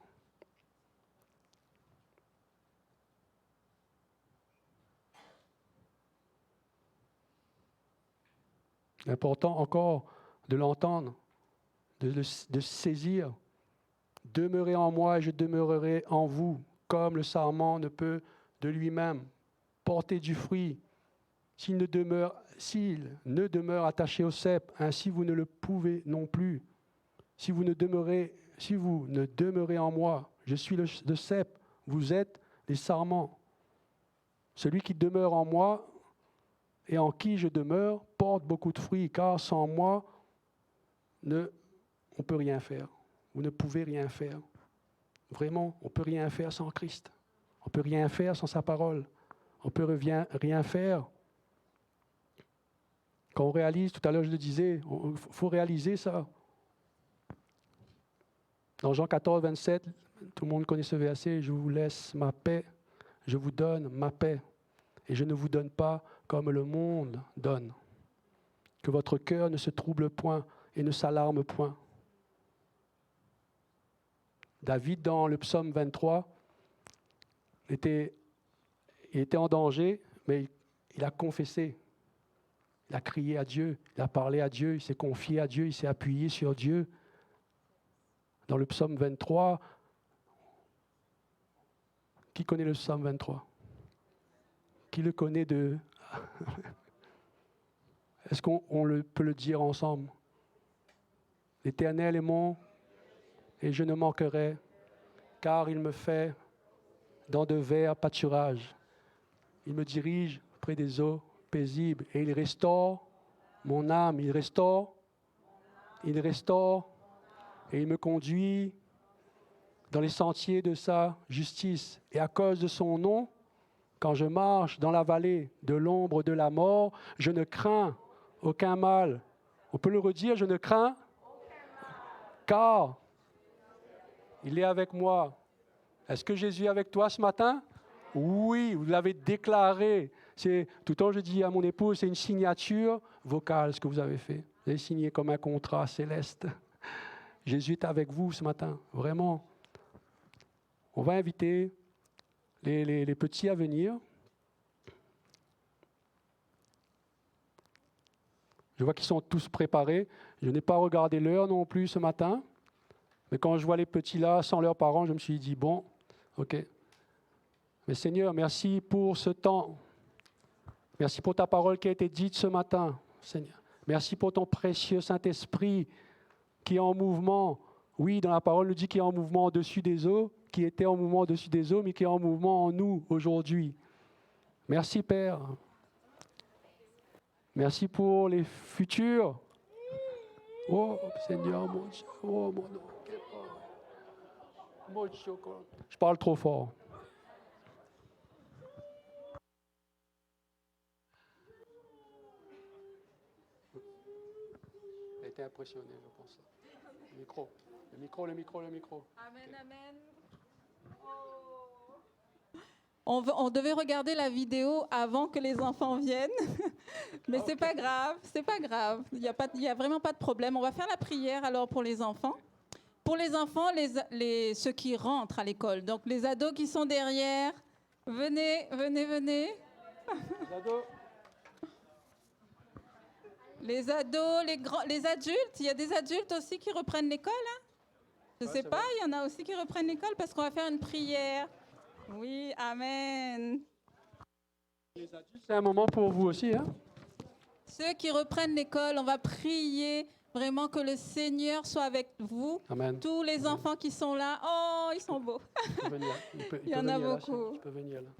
Important encore de l'entendre, de saisir. Demeurez en moi et je demeurerai en vous, comme le sarment ne peut de lui-même porter du fruit s'il ne demeure attaché au cep, ainsi vous ne le pouvez non plus. Si vous ne demeurez si vous ne demeurez en moi, je suis le cep, vous êtes les sarments. Celui qui demeure en moi et en qui je demeure porte beaucoup de fruits, car sans moi, on ne peut rien faire. Vous ne pouvez rien faire. Vraiment, on ne peut rien faire sans Christ. On ne peut rien faire sans sa parole. On ne peut rien faire. Quand on réalise, tout à l'heure je le disais, il faut réaliser ça. Dans Jean 14, 27, tout le monde connaît ce verset, « Je vous laisse ma paix, je vous donne ma paix, et je ne vous donne pas comme le monde donne. Que votre cœur ne se trouble point et ne s'alarme point. » David, dans le psaume 23, il était en danger, mais il a confessé. Il a crié à Dieu, il a parlé à Dieu, il s'est confié à Dieu, il s'est appuyé sur Dieu. Dans le psaume 23, qui connaît le psaume 23? Qui le connaît de... Est-ce qu'on peut le dire ensemble? L'Éternel est mon, et je ne manquerai, car il me fait dans de verts pâturages. Il me dirige près des eaux paisibles, et il restaure mon âme, il restaure, et il me conduit dans les sentiers de sa justice. Et à cause de son nom, quand je marche dans la vallée de l'ombre de la mort, je ne crains aucun mal. On peut le redire, je ne crains car il est avec moi. Est-ce que Jésus est avec toi ce matin? Oui, vous l'avez déclaré. Tout le temps, je dis à mon épouse, c'est une signature vocale ce que vous avez fait. Vous avez signé comme un contrat céleste. Jésus est avec vous ce matin, vraiment. On va inviter les petits à venir. Je vois qu'ils sont tous préparés. Je n'ai pas regardé l'heure non plus ce matin. Mais quand je vois les petits là, sans leurs parents, je me suis dit, bon, ok. Mais Seigneur, merci pour ce temps. Merci pour ta parole qui a été dite ce matin, Seigneur. Merci pour ton précieux Saint-Esprit qui est en mouvement. Oui, dans la parole, on nous dit qu'il est en mouvement au-dessus des eaux, qui était en mouvement au-dessus des eaux, mais qui est en mouvement en nous aujourd'hui. Merci, Père. Merci pour les futurs. Oh, Seigneur, mon Dieu. Oh, mon Dieu. Je parle trop fort. J'ai été impressionné, je pense. Le micro. Amen, amen. On devait regarder la vidéo avant que les enfants viennent, mais c'est pas grave, Il y a vraiment pas de problème. On va faire la prière alors pour les enfants. Pour les enfants, ceux qui rentrent à l'école, donc les ados qui sont derrière, venez. Les ados, les adultes, il y a des adultes aussi qui reprennent l'école, hein? Je sais pas, il y en a aussi qui reprennent l'école parce qu'on va faire une prière. Oui, amen. Les adultes, c'est un moment pour vous aussi, hein? Ceux qui reprennent l'école, on va prier vraiment que le Seigneur soit avec vous. Amen. Tous les enfants qui sont là, oh, ils sont beaux. Il y en a beaucoup.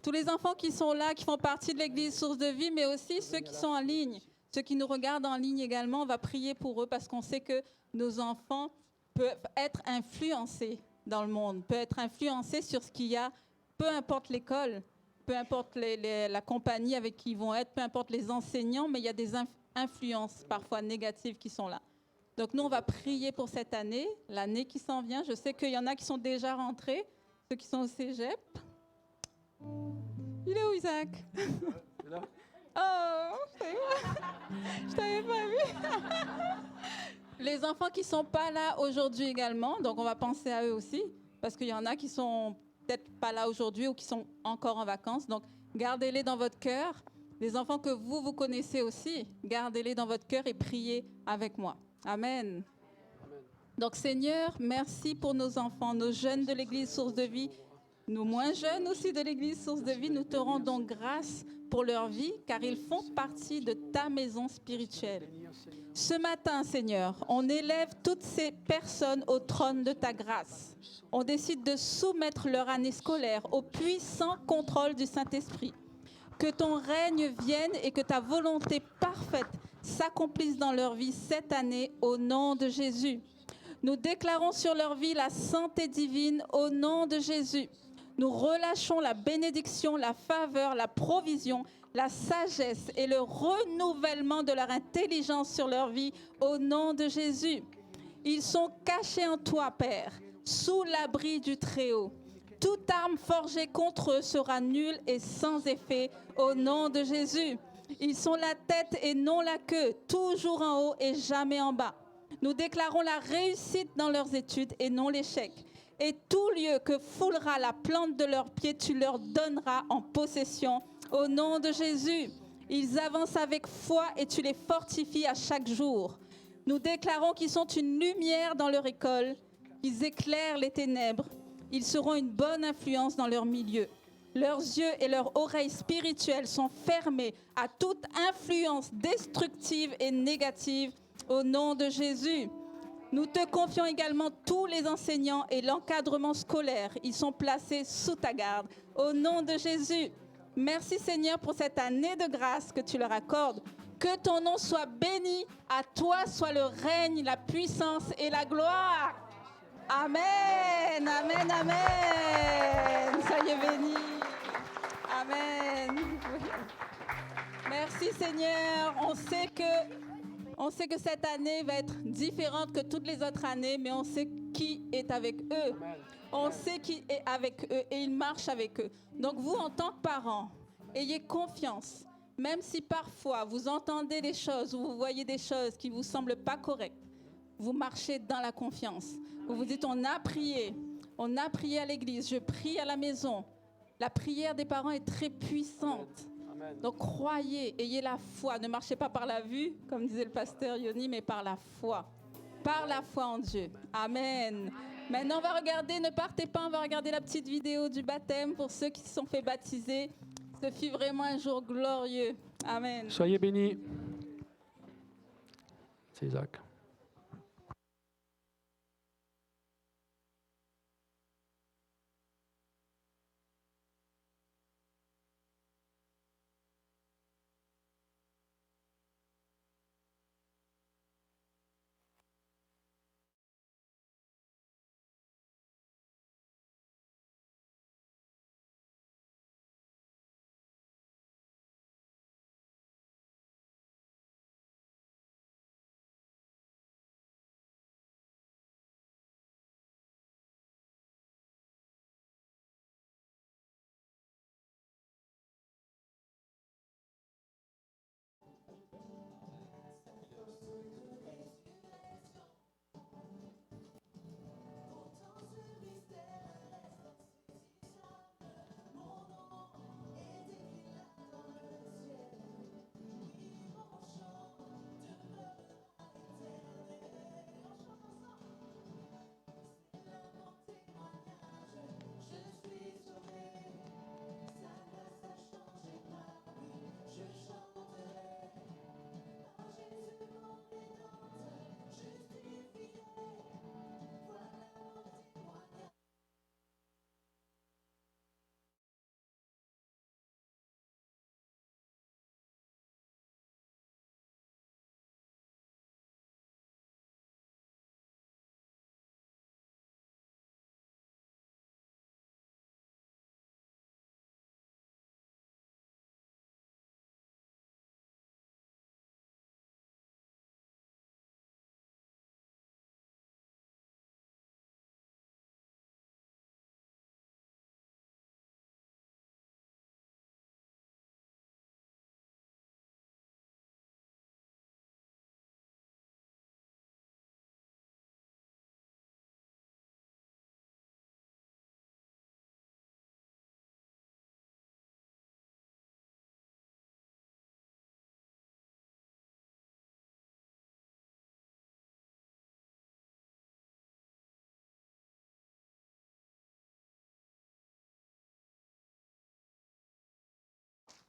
Tous les enfants qui sont là, qui font partie de l'Église Source de Vie, mais aussi ceux qui sont en ligne, ceux qui nous regardent en ligne également, on va prier pour eux parce qu'on sait que nos enfants peuvent être influencés dans le monde, peuvent être influencés sur ce qu'il y a, peu importe l'école, peu importe la compagnie avec qui ils vont être, peu importe les enseignants, mais il y a des influences parfois négatives qui sont là. Donc nous, on va prier pour cette année, l'année qui s'en vient. Je sais qu'il y en a qui sont déjà rentrés, ceux qui sont au cégep. Il est où, Isaac? Là. Oh, je t'avais pas vu. Les enfants qui ne sont pas là aujourd'hui également, donc on va penser à eux aussi, parce qu'il y en a qui sont peut-être pas là aujourd'hui ou qui sont encore en vacances. Donc, gardez-les dans votre cœur. Les enfants que vous connaissez aussi, gardez-les dans votre cœur et priez avec moi. Amen. Donc, Seigneur, merci pour nos enfants, nos jeunes de l'Église Source de Vie. Nous, moins jeunes aussi de l'Église Source de Vie, nous te rendons grâce pour leur vie, car ils font partie de ta maison spirituelle. Ce matin, Seigneur, on élève toutes ces personnes au trône de ta grâce. On décide de soumettre leur année scolaire au puissant contrôle du Saint-Esprit. Que ton règne vienne et que ta volonté parfaite s'accomplisse dans leur vie cette année au nom de Jésus. Nous déclarons sur leur vie la santé divine au nom de Jésus. Nous relâchons la bénédiction, la faveur, la provision, la sagesse et le renouvellement de leur intelligence sur leur vie au nom de Jésus. Ils sont cachés en toi, Père, sous l'abri du Très-Haut. Toute arme forgée contre eux sera nulle et sans effet au nom de Jésus. Ils sont la tête et non la queue, toujours en haut et jamais en bas. Nous déclarons la réussite dans leurs études et non l'échec. Et tout lieu que foulera la plante de leurs pieds, tu leur donneras en possession au nom de Jésus. Ils avancent avec foi et tu les fortifies à chaque jour. Nous déclarons qu'ils sont une lumière dans leur école, qu'ils éclairent les ténèbres. Ils seront une bonne influence dans leur milieu. Leurs yeux et leurs oreilles spirituelles sont fermés à toute influence destructive et négative au nom de Jésus. Nous te confions également tous les enseignants et l'encadrement scolaire. Ils sont placés sous ta garde. Au nom de Jésus, merci Seigneur pour cette année de grâce que tu leur accordes. Que ton nom soit béni. À toi soit le règne, la puissance et la gloire. Amen, amen, amen. Soyez bénis. Amen. Merci Seigneur. On sait que cette année va être différente que toutes les autres années, mais on sait qui est avec eux. On sait qui est avec eux et il marche avec eux. Donc vous, en tant que parents, ayez confiance. Même si parfois vous entendez des choses ou vous voyez des choses qui ne vous semblent pas correctes, vous marchez dans la confiance. Vous vous dites, on a prié à l'église, je prie à la maison. La prière des parents est très puissante. Amen. Donc croyez, ayez la foi. Ne marchez pas par la vue, comme disait le pasteur Yoni, mais par la foi. Par la foi en Dieu. Amen. Maintenant, on va regarder, ne partez pas, on va regarder la petite vidéo du baptême pour ceux qui se sont fait baptiser. Ce fut vraiment un jour glorieux. Amen. Soyez bénis. C'est Isaac.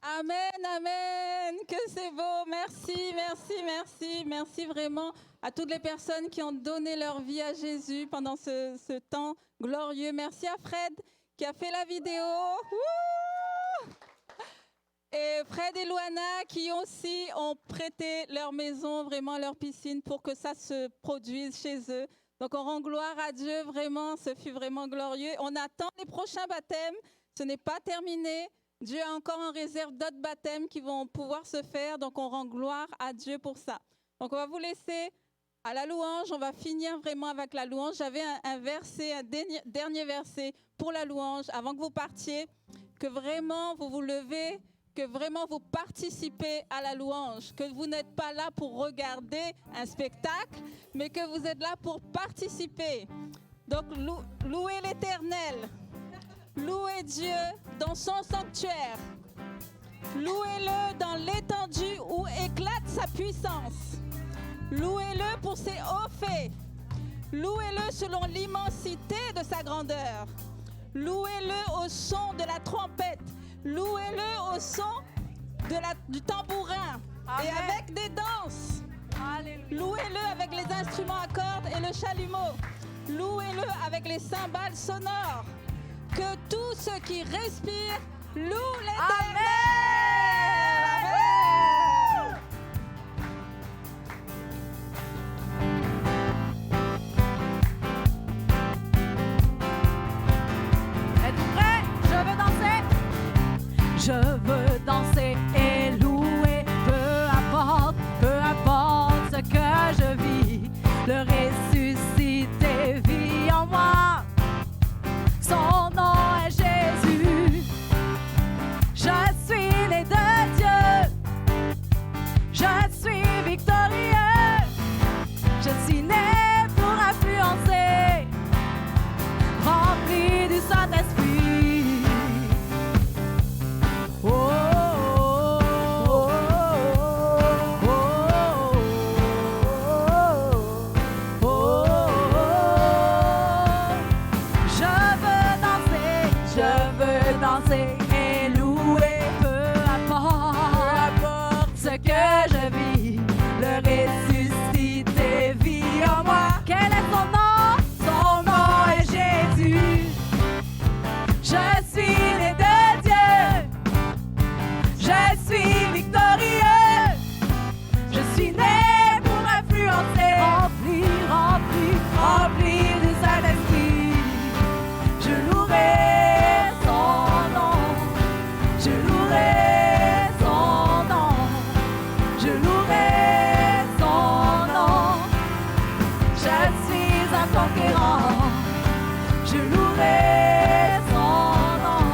Amen, amen, que c'est beau. Merci, merci, merci, merci vraiment à toutes les personnes qui ont donné leur vie à Jésus pendant ce temps glorieux. Merci à Fred qui a fait la vidéo. Wouh! Et Fred et Luana qui aussi ont prêté leur maison, vraiment leur piscine pour que ça se produise chez eux. Donc on rend gloire à Dieu, vraiment, ce fut vraiment glorieux. On attend les prochains baptêmes, ce n'est pas terminé. Dieu a encore en réserve d'autres baptêmes qui vont pouvoir se faire, donc on rend gloire à Dieu pour ça. Donc on va vous laisser à la louange, on va finir vraiment avec la louange. J'avais un verset, un dernier verset pour la louange avant que vous partiez, que vraiment vous vous levez, que vraiment vous participez à la louange, que vous n'êtes pas là pour regarder un spectacle, mais que vous êtes là pour participer. Donc louez l'Éternel, louez Dieu dans son sanctuaire, louez-le dans l'étendue où éclate sa puissance, louez-le pour ses hauts faits, louez-le selon l'immensité de sa grandeur, louez-le au son de la trompette, louez-le au son du tambourin. Amen. Et avec des danses. Alléluia. Louez-le avec les instruments à cordes et le chalumeau. Louez-le avec les cymbales sonores. Que tous ceux qui respirent louent l'Éternel. Amen. Êtes-vous prêts? Je veux danser. Je veux danser et louer, peu importe ce que je vis. Le ressuscité vit en moi. Son nom est Jésus. Je suis né de Dieu. Je suis victorieux. Je suis né pour influencer, rempli du Saint-Esprit. Et louer, peu importe ce que je vis, le ressuscité vit en moi. Quel est son nom? Son nom est Jésus. Je suis né de Dieu. Je suis victorieux. Je suis né pour influencer, rempli du Saint-Esprit. Je louerai conquérant, je louerai son nom.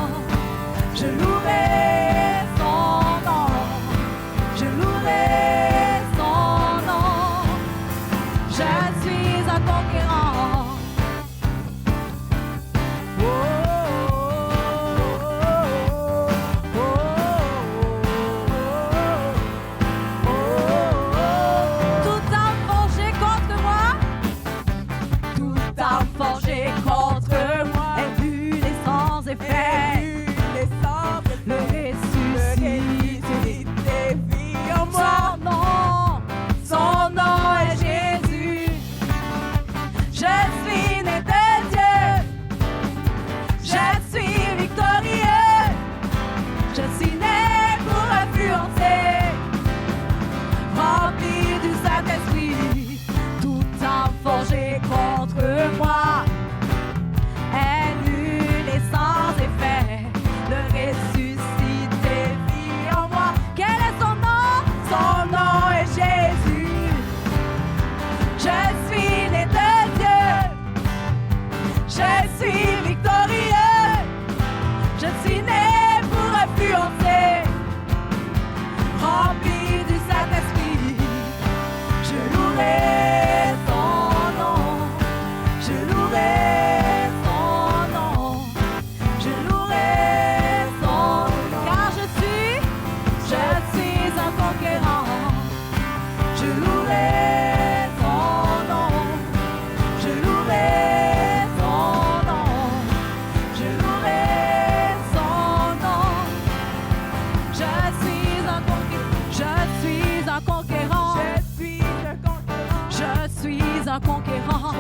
conquérant.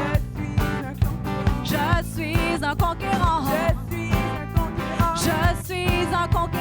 Je suis un conquérant. Je suis un conquérant. Je suis un conquérant.